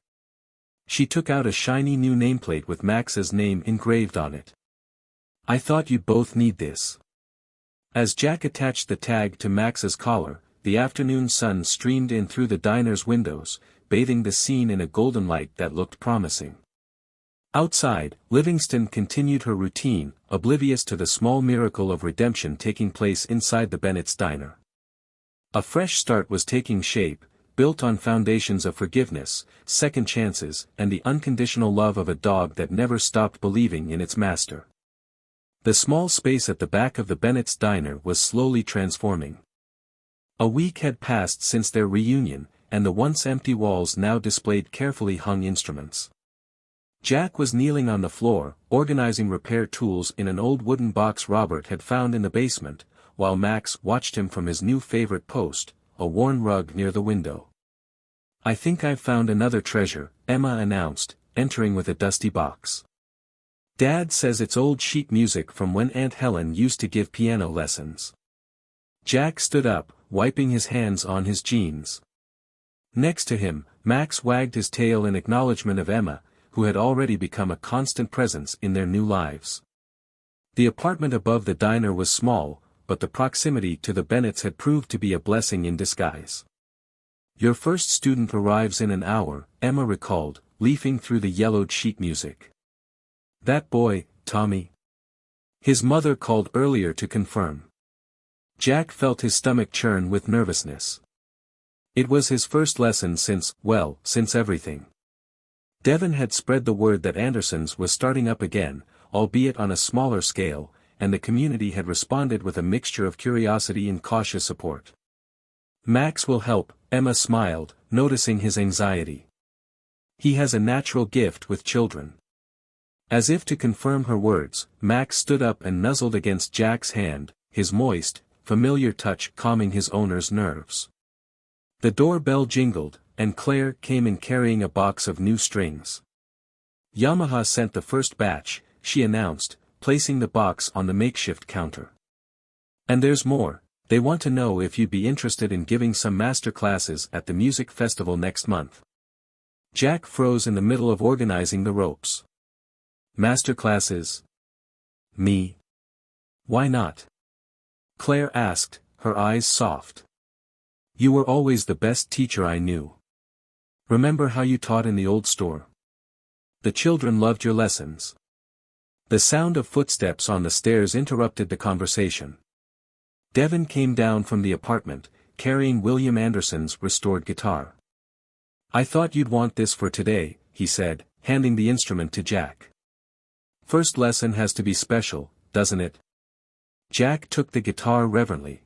She took out a shiny new nameplate with Max's name engraved on it. "I thought you'd both need this." As Jack attached the tag to Max's collar, the afternoon sun streamed in through the diner's windows, bathing the scene in a golden light that looked promising. Outside, Livingston continued her routine, oblivious to the small miracle of redemption taking place inside the Bennett's diner. A fresh start was taking shape, built on foundations of forgiveness, second chances, and the unconditional love of a dog that never stopped believing in its master. The small space at the back of the Bennett's diner was slowly transforming. A week had passed since their reunion, and the once empty walls now displayed carefully hung instruments. Jack was kneeling on the floor, organizing repair tools in an old wooden box Robert had found in the basement, while Max watched him from his new favorite post, a worn rug near the window. "I think I've found another treasure," Emma announced, entering with a dusty box. "Dad says it's old sheet music from when Aunt Helen used to give piano lessons." Jack stood up, wiping his hands on his jeans. Next to him, Max wagged his tail in acknowledgement of Emma, who had already become a constant presence in their new lives. The apartment above the diner was small, but the proximity to the Bennetts had proved to be a blessing in disguise. "Your first student arrives in an hour," Emma recalled, leafing through the yellowed sheet music. "That boy, Tommy?" His mother called earlier to confirm. Jack felt his stomach churn with nervousness. It was his first lesson since everything. Devon had spread the word that Anderson's was starting up again, albeit on a smaller scale, and the community had responded with a mixture of curiosity and cautious support. "Max will help," Emma smiled, noticing his anxiety. "He has a natural gift with children." As if to confirm her words, Max stood up and nuzzled against Jack's hand, his moist, familiar touch calming his owner's nerves. The doorbell jingled, and Claire came in carrying a box of new strings. "Yamaha sent the first batch," she announced, placing the box on the makeshift counter. "And there's more. They want to know if you'd be interested in giving some master classes at the music festival next month." Jack froze in the middle of organizing the ropes. "Master classes? Me? Why not?" Claire asked, her eyes soft. "You were always the best teacher I knew. Remember how you taught in the old store? The children loved your lessons." The sound of footsteps on the stairs interrupted the conversation. Devon came down from the apartment, carrying William Anderson's restored guitar. "I thought you'd want this for today," he said, handing the instrument to Jack. "First lesson has to be special, doesn't it?" Jack took the guitar reverently.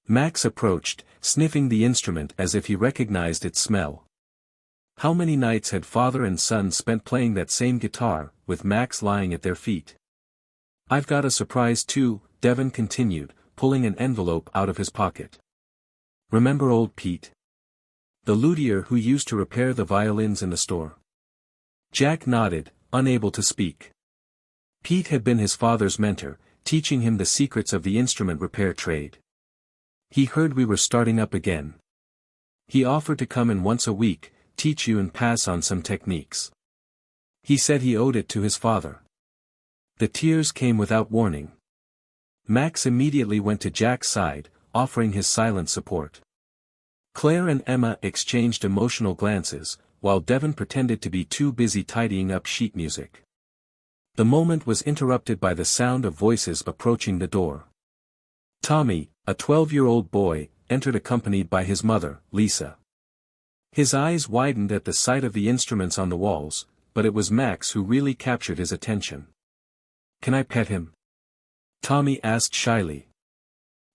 Max approached, sniffing the instrument as if he recognized its smell. How many nights had father and son spent playing that same guitar, with Max lying at their feet? "I've got a surprise too," Devon continued, pulling an envelope out of his pocket. "Remember old Pete? The luthier who used to repair the violins in the store?" Jack nodded, unable to speak. Pete had been his father's mentor, teaching him the secrets of the instrument repair trade. "He heard we were starting up again. He offered to come in once a week, teach you and pass on some techniques. He said he owed it to his father." The tears came without warning. Max immediately went to Jack's side, offering his silent support. Claire and Emma exchanged emotional glances, while Devon pretended to be too busy tidying up sheet music. The moment was interrupted by the sound of voices approaching the door. Tommy, a 12-year-old boy, entered accompanied by his mother, Lisa. His eyes widened at the sight of the instruments on the walls, but it was Max who really captured his attention. "Can I pet him?" Tommy asked shyly.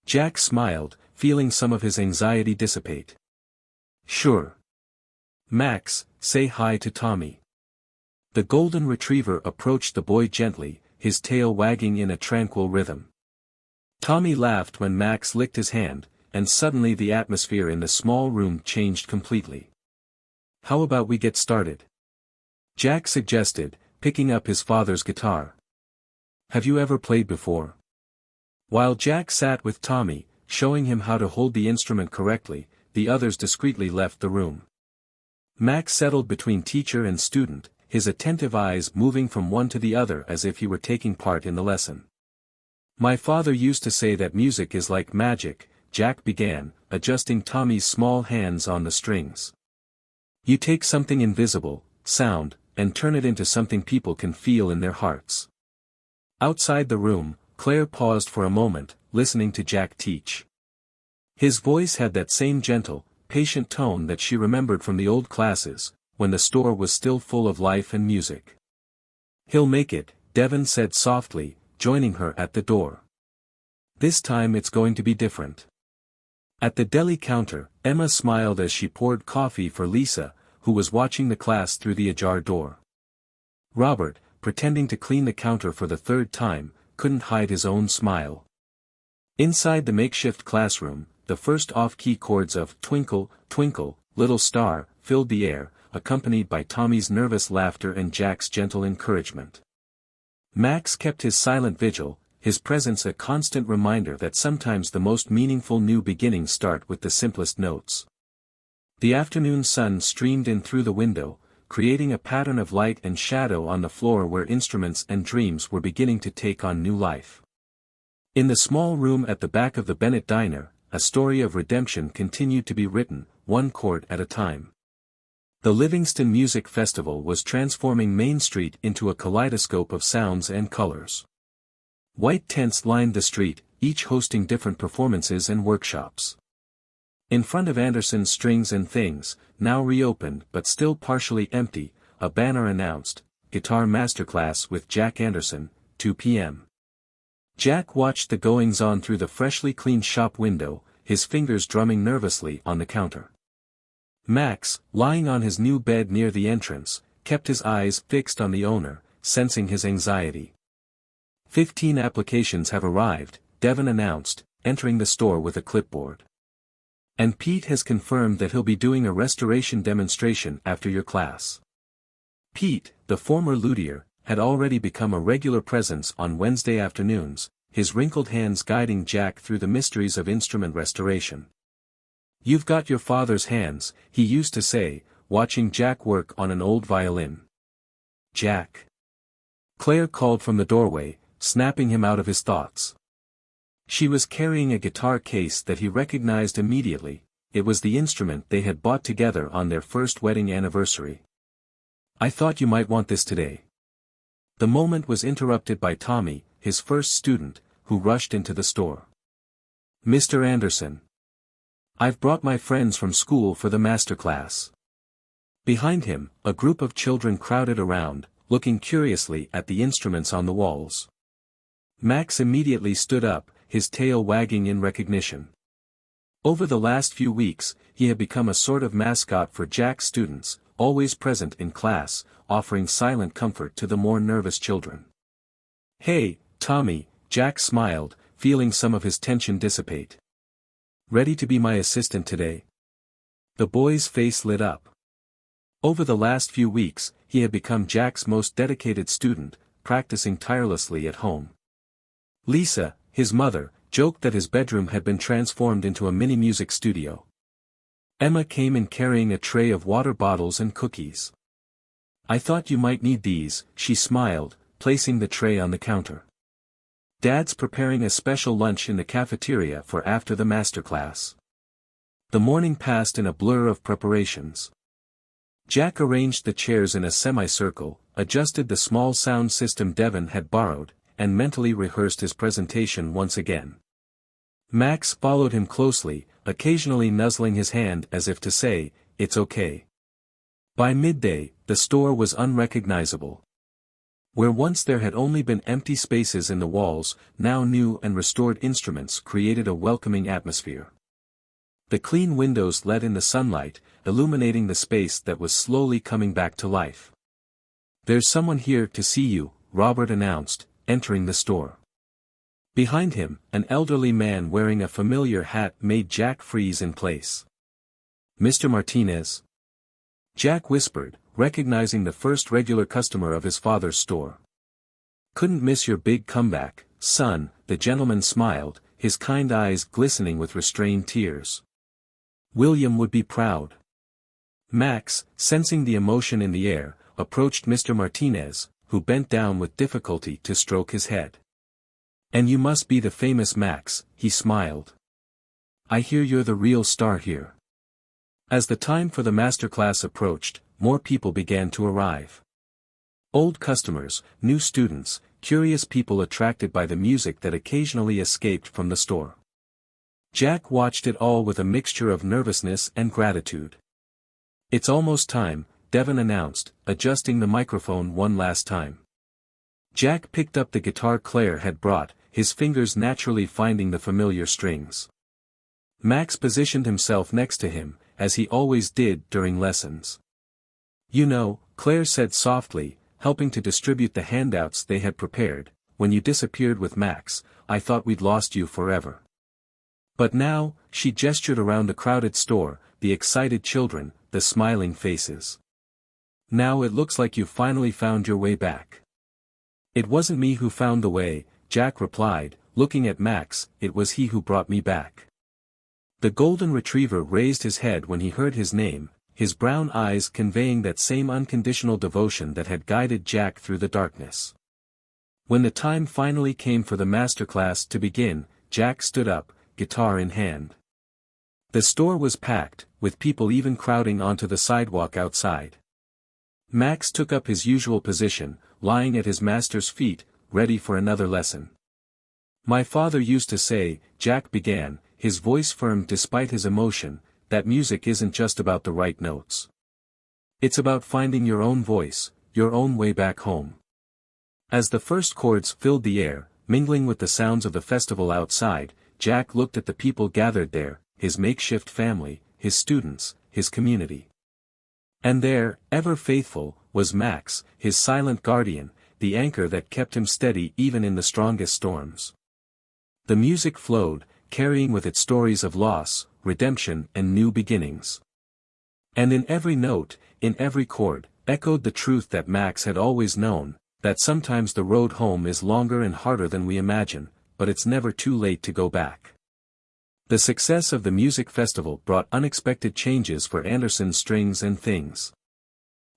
Jack smiled, feeling some of his anxiety dissipate. "Sure. Max, say hi to Tommy." The golden retriever approached the boy gently, his tail wagging in a tranquil rhythm. Tommy laughed when Max licked his hand, and suddenly the atmosphere in the small room changed completely. "How about we get started?" Jack suggested, picking up his father's guitar. "Have you ever played before?" While Jack sat with Tommy, showing him how to hold the instrument correctly, the others discreetly left the room. Max settled between teacher and student, his attentive eyes moving from one to the other as if he were taking part in the lesson. "My father used to say that music is like magic," Jack began, adjusting Tommy's small hands on the strings. "You take something invisible, sound, and turn it into something people can feel in their hearts." Outside the room, Claire paused for a moment, listening to Jack teach. His voice had that same gentle, patient tone that she remembered from the old classes, when the store was still full of life and music. "He'll make it," Devon said softly, joining her at the door. "This time it's going to be different." At the deli counter, Emma smiled as she poured coffee for Lisa, who was watching the class through the ajar door. Robert, pretending to clean the counter for the third time, couldn't hide his own smile. Inside the makeshift classroom, the first off-key chords of "Twinkle, Twinkle, Little Star" filled the air, accompanied by Tommy's nervous laughter and Jack's gentle encouragement. Max kept his silent vigil, his presence a constant reminder that sometimes the most meaningful new beginnings start with the simplest notes. The afternoon sun streamed in through the window, creating a pattern of light and shadow on the floor where instruments and dreams were beginning to take on new life. In the small room at the back of the Bennett Diner, a story of redemption continued to be written, one chord at a time. The Livingston Music Festival was transforming Main Street into a kaleidoscope of sounds and colors. White tents lined the street, each hosting different performances and workshops. In front of Anderson's Strings and Things, now reopened but still partially empty, a banner announced, "Guitar Masterclass with Jack Anderson, 2 p.m. Jack watched the goings-on through the freshly cleaned shop window, his fingers drumming nervously on the counter. Max, lying on his new bed near the entrance, kept his eyes fixed on the owner, sensing his anxiety. 15 applications have arrived, Devon announced, entering the store with a clipboard. "And Pete has confirmed that he'll be doing a restoration demonstration after your class." Pete, the former luthier, had already become a regular presence on Wednesday afternoons, his wrinkled hands guiding Jack through the mysteries of instrument restoration. "You've got your father's hands," he used to say, watching Jack work on an old violin. "Jack." Claire called from the doorway, snapping him out of his thoughts. She was carrying a guitar case that he recognized immediately. It was the instrument they had bought together on their first wedding anniversary. "I thought you might want this today." The moment was interrupted by Tommy, his first student, who rushed into the store. "Mr. Anderson. I've brought my friends from school for the masterclass." Behind him, a group of children crowded around, looking curiously at the instruments on the walls. Max immediately stood up, his tail wagging in recognition. Over the last few weeks, he had become a sort of mascot for Jack's students, always present in class, offering silent comfort to the more nervous children. "Hey, Tommy," Jack smiled, feeling some of his tension dissipate. "Ready to be my assistant today?" The boy's face lit up. Over the last few weeks, he had become Jack's most dedicated student, practicing tirelessly at home. Lisa, his mother, joked that his bedroom had been transformed into a mini music studio. Emma came in carrying a tray of water bottles and cookies. "I thought you might need these," she smiled, placing the tray on the counter. "Dad's preparing a special lunch in the cafeteria for after the masterclass." The morning passed in a blur of preparations. Jack arranged the chairs in a semicircle, adjusted the small sound system Devon had borrowed, and mentally rehearsed his presentation once again. Max followed him closely, occasionally nuzzling his hand as if to say, "It's okay." By midday, the store was unrecognizable. Where once there had only been empty spaces in the walls, now new and restored instruments created a welcoming atmosphere. The clean windows let in the sunlight, illuminating the space that was slowly coming back to life. "There's someone here to see you," Robert announced, entering the store. Behind him, an elderly man wearing a familiar hat made Jack freeze in place. "Mr. Martinez?" Jack whispered, recognizing the first regular customer of his father's store. "Couldn't miss your big comeback, son," the gentleman smiled, his kind eyes glistening with restrained tears. "William would be proud." Max, sensing the emotion in the air, approached Mr. Martinez, who bent down with difficulty to stroke his head. "And you must be the famous Max," he smiled. "I hear you're the real star here." As the time for the masterclass approached, more people began to arrive. Old customers, new students, curious people attracted by the music that occasionally escaped from the store. Jack watched it all with a mixture of nervousness and gratitude. "It's almost time," Devon announced, adjusting the microphone one last time. Jack picked up the guitar Claire had brought, his fingers naturally finding the familiar strings. Max positioned himself next to him, as he always did during lessons. "You know," Claire said softly, helping to distribute the handouts they had prepared, "when you disappeared with Max, I thought we'd lost you forever. But now," she gestured around the crowded store, the excited children, the smiling faces. "Now it looks like you've finally found your way back." "It wasn't me who found the way," Jack replied, looking at Max, "it was he who brought me back." The golden retriever raised his head when he heard his name, his brown eyes conveying that same unconditional devotion that had guided Jack through the darkness. When the time finally came for the masterclass to begin, Jack stood up, guitar in hand. The store was packed, with people even crowding onto the sidewalk outside. Max took up his usual position, lying at his master's feet, ready for another lesson. "My father used to say," Jack began, his voice firm despite his emotion, "that music isn't just about the right notes. It's about finding your own voice, your own way back home." As the first chords filled the air, mingling with the sounds of the festival outside, Jack looked at the people gathered there, his makeshift family, his students, his community. And there, ever faithful, was Max, his silent guardian, the anchor that kept him steady even in the strongest storms. The music flowed, carrying with it stories of loss, redemption and new beginnings. And in every note, in every chord, echoed the truth that Max had always known, that sometimes the road home is longer and harder than we imagine, but it's never too late to go back. The success of the music festival brought unexpected changes for Anderson Strings and Things.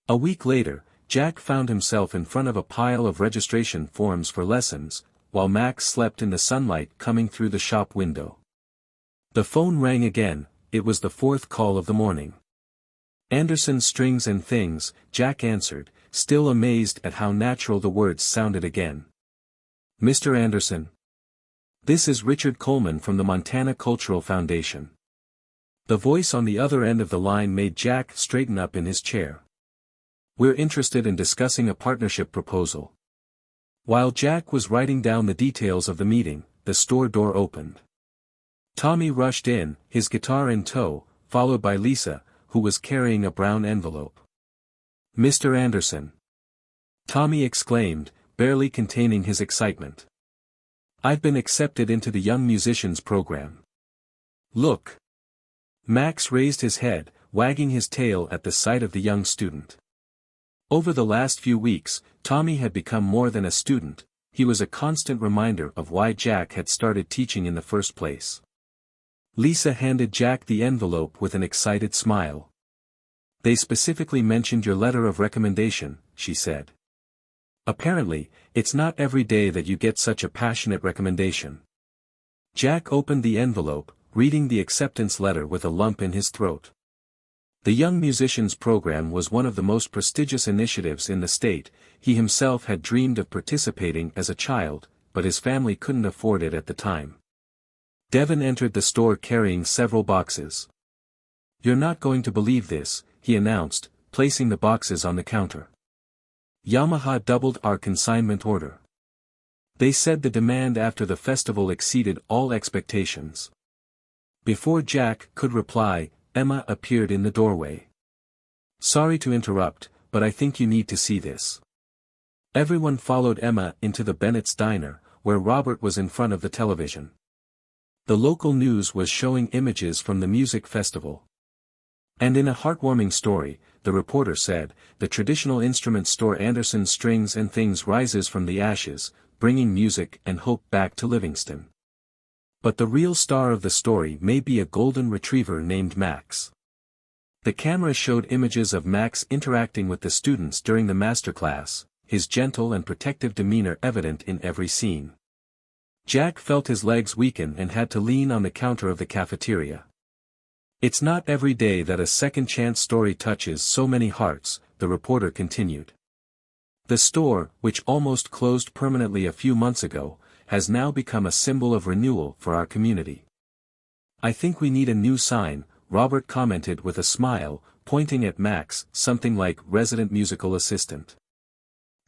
A week later, Jack found himself in front of a pile of registration forms for lessons, while Max slept in the sunlight coming through the shop window. The phone rang again, it was the fourth call of the morning. "Anderson Strings and Things," Jack answered, still amazed at how natural the words sounded again. "Mr. Anderson? This is Richard Coleman from the Montana Cultural Foundation." The voice on the other end of the line made Jack straighten up in his chair. "We're interested in discussing a partnership proposal." While Jack was writing down the details of the meeting, the store door opened. Tommy rushed in, his guitar in tow, followed by Lisa, who was carrying a brown envelope. Mr. Anderson! Tommy exclaimed, barely containing his excitement. I've been accepted into the Young Musicians program. Look! Max raised his head, wagging his tail at the sight of the young student. Over the last few weeks, Tommy had become more than a student, he was a constant reminder of why Jack had started teaching in the first place. Lisa handed Jack the envelope with an excited smile. They specifically mentioned your letter of recommendation, she said. Apparently, it's not every day that you get such a passionate recommendation. Jack opened the envelope, reading the acceptance letter with a lump in his throat. The Young Musicians program was one of the most prestigious initiatives in the state. He himself had dreamed of participating as a child, but his family couldn't afford it at the time. Devin entered the store carrying several boxes. You're not going to believe this, he announced, placing the boxes on the counter. Yamaha doubled our consignment order. They said the demand after the festival exceeded all expectations. Before Jack could reply, Emma appeared in the doorway. Sorry to interrupt, but I think you need to see this. Everyone followed Emma into the Bennett's diner, where Robert was in front of the television. The local news was showing images from the music festival. And in a heartwarming story, the reporter said, the traditional instrument store Anderson Strings and Things rises from the ashes, bringing music and hope back to Livingston. But the real star of the story may be a golden retriever named Max. The camera showed images of Max interacting with the students during the masterclass, his gentle and protective demeanor evident in every scene. Jack felt his legs weaken and had to lean on the counter of the cafeteria. It's not every day that a second-chance story touches so many hearts, the reporter continued. The store, which almost closed permanently a few months ago, has now become a symbol of renewal for our community. I think we need a new sign, Robert commented with a smile, pointing at Max, something like resident musical assistant.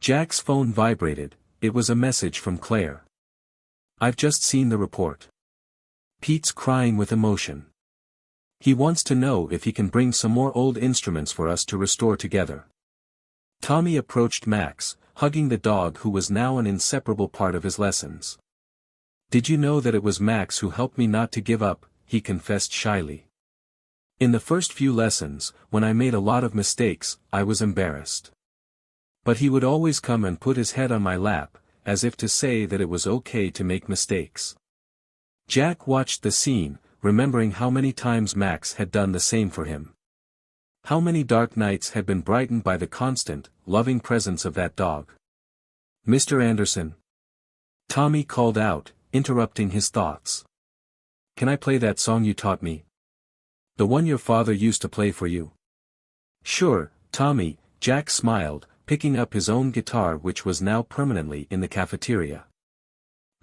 Jack's phone vibrated, it was a message from Claire. I've just seen the report. Pete's crying with emotion. He wants to know if he can bring some more old instruments for us to restore together. Tommy approached Max, hugging the dog who was now an inseparable part of his lessons. Did you know that it was Max who helped me not to give up, he confessed shyly. In the first few lessons, when I made a lot of mistakes, I was embarrassed. But he would always come and put his head on my lap, as if to say that it was okay to make mistakes. Jack watched the scene, remembering how many times Max had done the same for him. How many dark nights had been brightened by the constant, loving presence of that dog. Mr. Anderson. Tommy called out, interrupting his thoughts. Can I play that song you taught me? The one your father used to play for you? Sure, Tommy, Jack smiled, picking up his own guitar which was now permanently in the cafeteria.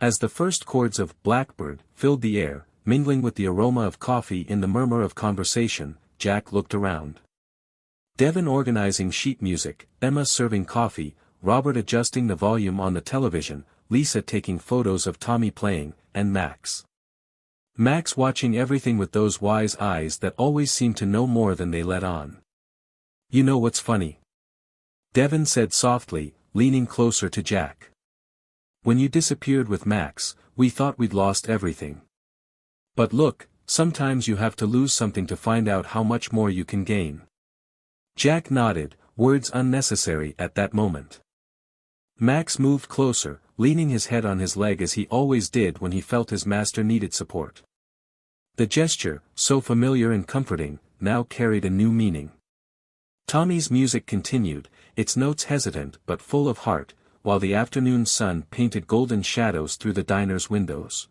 As the first chords of Blackbird filled the air, mingling with the aroma of coffee in the murmur of conversation, Jack looked around. Devin organizing sheet music, Emma serving coffee, Robert adjusting the volume on the television, Lisa taking photos of Tommy playing, and Max. Max watching everything with those wise eyes that always seemed to know more than they let on. You know what's funny? Devin said softly, leaning closer to Jack. When you disappeared with Max, we thought we'd lost everything. But look, sometimes you have to lose something to find out how much more you can gain. Jack nodded, words unnecessary at that moment. Max moved closer, leaning his head on his leg as he always did when he felt his master needed support. The gesture, so familiar and comforting, now carried a new meaning. Tommy's music continued, its notes hesitant but full of heart, while the afternoon sun painted golden shadows through the diner's windows.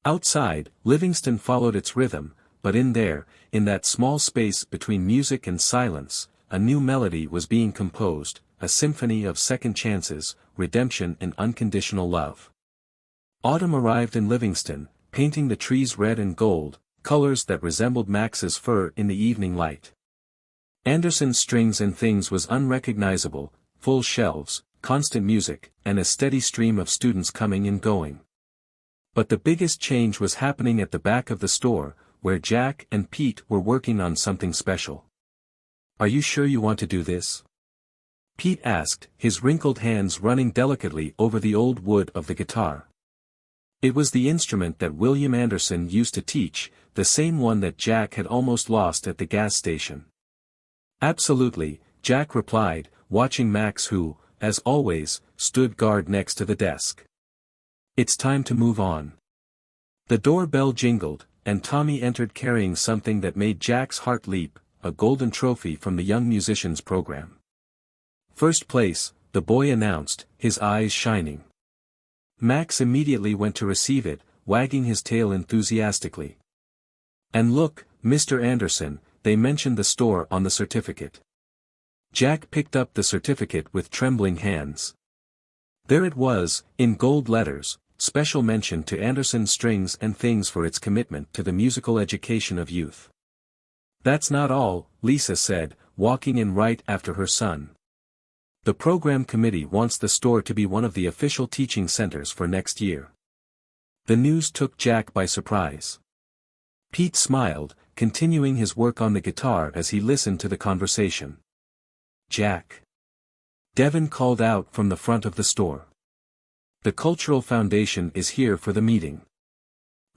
Outside, Livingston followed its rhythm, but in that small space between music and silence, a new melody was being composed, a symphony of second chances, redemption and unconditional love. Autumn arrived in Livingston, painting the trees red and gold, colors that resembled Max's fur in the evening light. Anderson Strings and Things was unrecognizable, full shelves, constant music, and a steady stream of students coming and going. But the biggest change was happening at the back of the store, where Jack and Pete were working on something special. Are you sure you want to do this? Pete asked, his wrinkled hands running delicately over the old wood of the guitar. It was the instrument that William Anderson used to teach, the same one that Jack had almost lost at the gas station. Absolutely, Jack replied, watching Max who, as always, stood guard next to the desk. It's time to move on. The doorbell jingled, and Tommy entered carrying something that made Jack's heart leap, a golden trophy from the Young Musicians program. First place, the boy announced, his eyes shining. Max immediately went to receive it, wagging his tail enthusiastically. And look, Mr. Anderson, they mentioned the store on the certificate. Jack picked up the certificate with trembling hands. There it was, in gold letters, special mention to Anderson Strings and Things for its commitment to the musical education of youth. That's not all, Lisa said, walking in right after her son. The program committee wants the store to be one of the official teaching centers for next year. The news took Jack by surprise. Pete smiled, continuing his work on the guitar as he listened to the conversation. Jack. Devin called out from the front of the store. The Cultural Foundation is here for the meeting.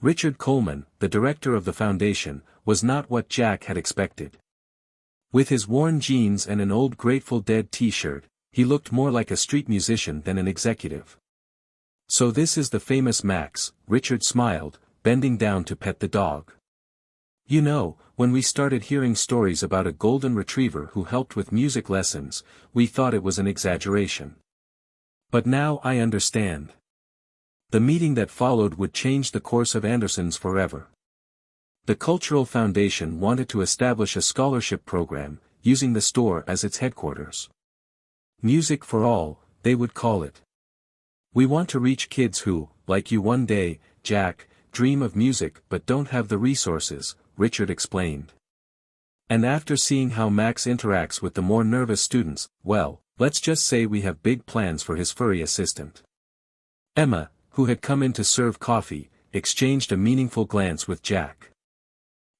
Richard Coleman, the director of the foundation, was not what Jack had expected. With his worn jeans and an old Grateful Dead t-shirt, he looked more like a street musician than an executive. So this is the famous Max, Richard smiled, bending down to pet the dog. You know, when we started hearing stories about a golden retriever who helped with music lessons, we thought it was an exaggeration. But now I understand. The meeting that followed would change the course of Anderson's forever. The Cultural Foundation wanted to establish a scholarship program, using the store as its headquarters. Music for all, they would call it. We want to reach kids who, like you one day, Jack, dream of music but don't have the resources, Richard explained. And after seeing how Max interacts with the more nervous students, well, let's just say we have big plans for his furry assistant. Emma, who had come in to serve coffee, exchanged a meaningful glance with Jack.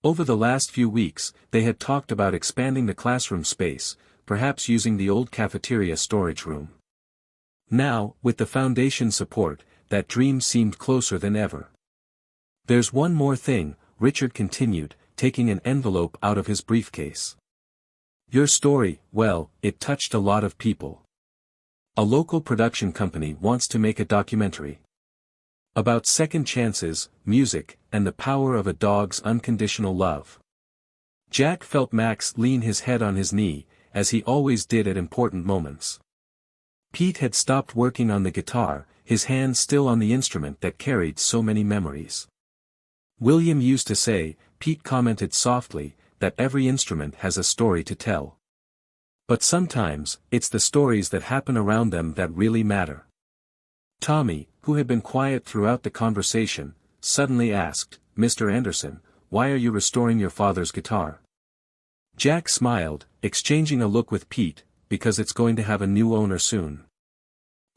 Over the last few weeks, they had talked about expanding the classroom space, perhaps using the old cafeteria storage room. Now, with the foundation's support, that dream seemed closer than ever. There's one more thing, Richard continued, taking an envelope out of his briefcase. Your story, well, it touched a lot of people. A local production company wants to make a documentary about second chances, music, and the power of a dog's unconditional love. Jack felt Max lean his head on his knee, as he always did at important moments. Pete had stopped working on the guitar, his hand still on the instrument that carried so many memories. William used to say, Pete commented softly, that every instrument has a story to tell. But sometimes, it's the stories that happen around them that really matter. Tommy, who had been quiet throughout the conversation, suddenly asked, Mr. Anderson, why are you restoring your father's guitar? Jack smiled, exchanging a look with Pete, because it's going to have a new owner soon.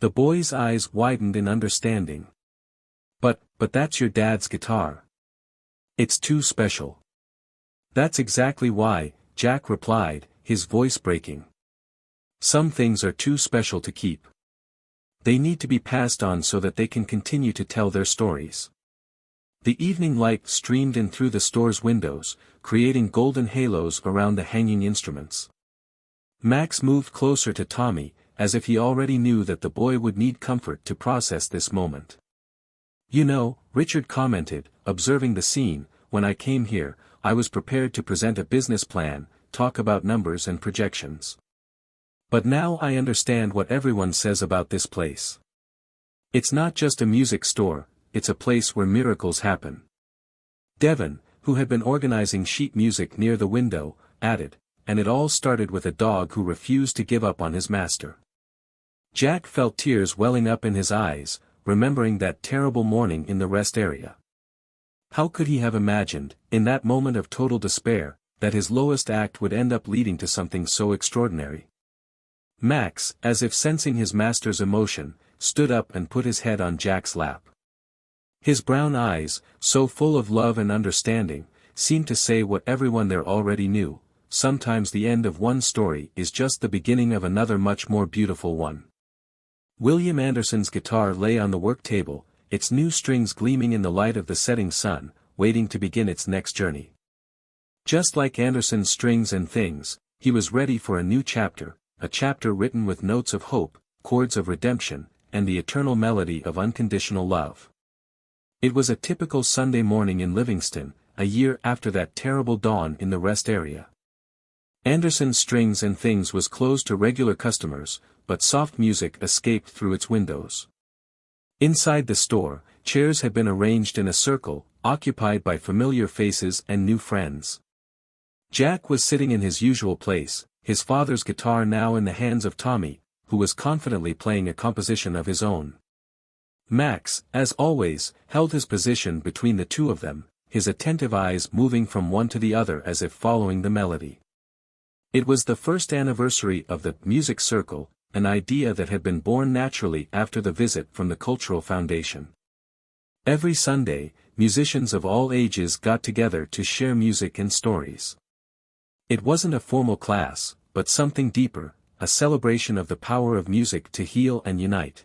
The boy's eyes widened in understanding. But that's your dad's guitar. It's too special. That's exactly why, Jack replied, his voice breaking. Some things are too special to keep. They need to be passed on so that they can continue to tell their stories. The evening light streamed in through the store's windows, creating golden halos around the hanging instruments. Max moved closer to Tommy, as if he already knew that the boy would need comfort to process this moment. You know, Richard commented, observing the scene, when I came here, I was prepared to present a business plan, talk about numbers and projections. But now I understand what everyone says about this place. It's not just a music store, it's a place where miracles happen. Devin, who had been organizing sheet music near the window, added, and it all started with a dog who refused to give up on his master. Jack felt tears welling up in his eyes, remembering that terrible morning in the rest area. How could he have imagined, in that moment of total despair, that his lowest act would end up leading to something so extraordinary? Max, as if sensing his master's emotion, stood up and put his head on Jack's lap. His brown eyes, so full of love and understanding, seemed to say what everyone there already knew, sometimes the end of one story is just the beginning of another much more beautiful one. William Anderson's guitar lay on the work table, its new strings gleaming in the light of the setting sun, waiting to begin its next journey. Just like Anderson's Strings and Things, he was ready for a new chapter, a chapter written with notes of hope, chords of redemption, and the eternal melody of unconditional love. It was a typical Sunday morning in Livingston, a year after that terrible dawn in the rest area. Anderson's Strings and Things was closed to regular customers, but soft music escaped through its windows. Inside the store, chairs had been arranged in a circle, occupied by familiar faces and new friends. Jack was sitting in his usual place, his father's guitar now in the hands of Tommy, who was confidently playing a composition of his own. Max, as always, held his position between the two of them, his attentive eyes moving from one to the other as if following the melody. It was the first anniversary of the Music Circle, an idea that had been born naturally after the visit from the Cultural Foundation. Every Sunday, musicians of all ages got together to share music and stories. It wasn't a formal class, but something deeper, a celebration of the power of music to heal and unite.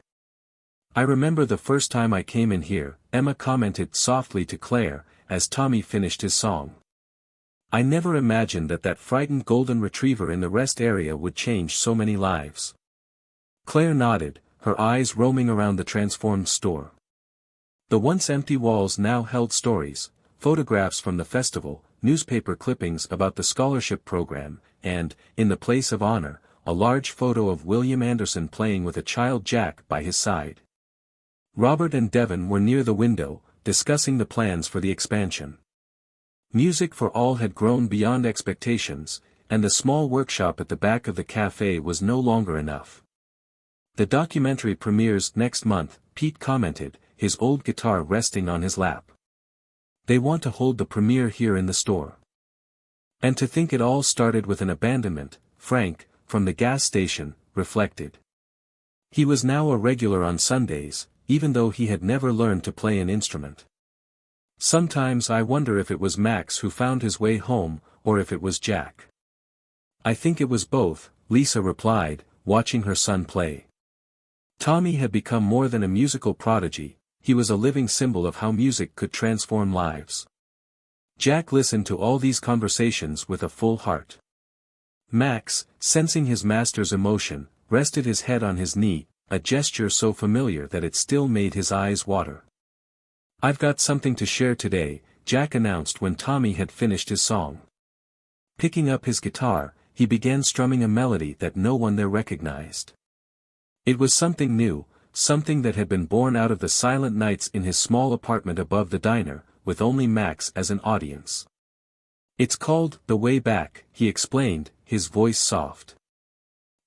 "I remember the first time I came in here," Emma commented softly to Claire, as Tommy finished his song. "I never imagined that frightened golden retriever in the rest area would change so many lives." Claire nodded, her eyes roaming around the transformed store. The once empty walls now held stories, photographs from the festival, newspaper clippings about the scholarship program, and, in the place of honor, a large photo of William Anderson playing with a child Jack by his side. Robert and Devon were near the window, discussing the plans for the expansion. Music for All had grown beyond expectations, and the small workshop at the back of the cafe was no longer enough. "The documentary premieres next month," Pete commented, his old guitar resting on his lap. "They want to hold the premiere here in the store." "And to think it all started with an abandonment," Frank, from the gas station, reflected. He was now a regular on Sundays, even though he had never learned to play an instrument. "Sometimes I wonder if it was Max who found his way home, or if it was Jack." "I think it was both," Lisa replied, watching her son play. Tommy had become more than a musical prodigy, he was a living symbol of how music could transform lives. Jack listened to all these conversations with a full heart. Max, sensing his master's emotion, rested his head on his knee, a gesture so familiar that it still made his eyes water. "I've got something to share today," Jack announced when Tommy had finished his song. Picking up his guitar, he began strumming a melody that no one there recognized. It was something new, something that had been born out of the silent nights in his small apartment above the diner, with only Max as an audience. "It's called The Way Back," he explained, his voice soft.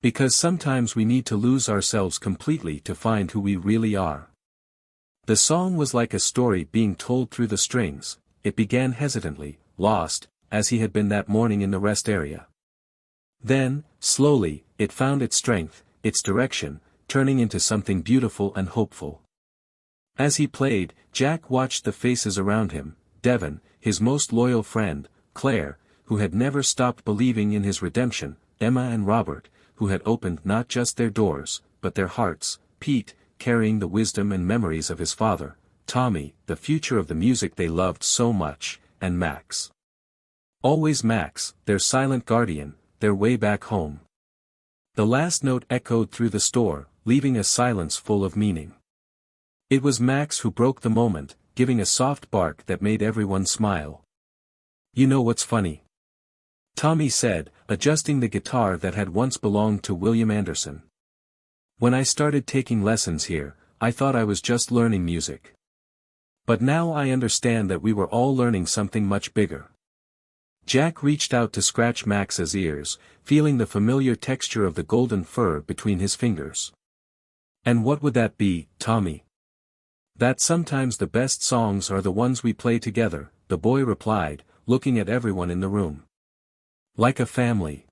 "Because sometimes we need to lose ourselves completely to find who we really are." The song was like a story being told through the strings. It began hesitantly, lost, as he had been that morning in the rest area. Then, slowly, it found its strength, its direction, turning into something beautiful and hopeful. As he played, Jack watched the faces around him, Devon, his most loyal friend, Claire, who had never stopped believing in his redemption, Emma and Robert, who had opened not just their doors, but their hearts, Pete, carrying the wisdom and memories of his father, Tommy, the future of the music they loved so much, and Max. Always Max, their silent guardian, their way back home. The last note echoed through the store, leaving a silence full of meaning. It was Max who broke the moment, giving a soft bark that made everyone smile. "You know what's funny?" Tommy said, adjusting the guitar that had once belonged to William Anderson. "When I started taking lessons here, I thought I was just learning music. But now I understand that we were all learning something much bigger." Jack reached out to scratch Max's ears, feeling the familiar texture of the golden fur between his fingers. "And what would that be, Tommy?" "That sometimes the best songs are the ones we play together," the boy replied, looking at everyone in the room. "Like a family."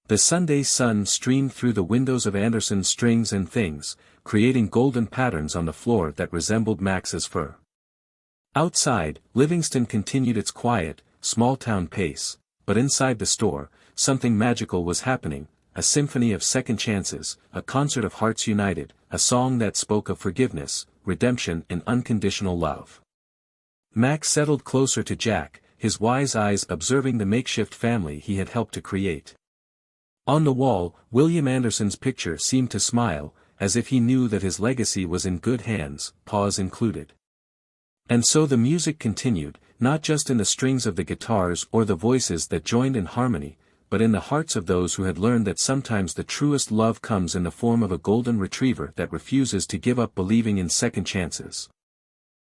The Sunday sun streamed through the windows of Anderson's Strings and Things, creating golden patterns on the floor that resembled Max's fur. Outside, Livingston continued its quiet, small-town pace, but inside the store, something magical was happening, a symphony of second chances, a concert of hearts united, a song that spoke of forgiveness, redemption and unconditional love. Max settled closer to Jack, his wise eyes observing the makeshift family he had helped to create. On the wall, William Anderson's picture seemed to smile, as if he knew that his legacy was in good hands, Paws included. And so the music continued, not just in the strings of the guitars or the voices that joined in harmony, but in the hearts of those who had learned that sometimes the truest love comes in the form of a golden retriever that refuses to give up believing in second chances.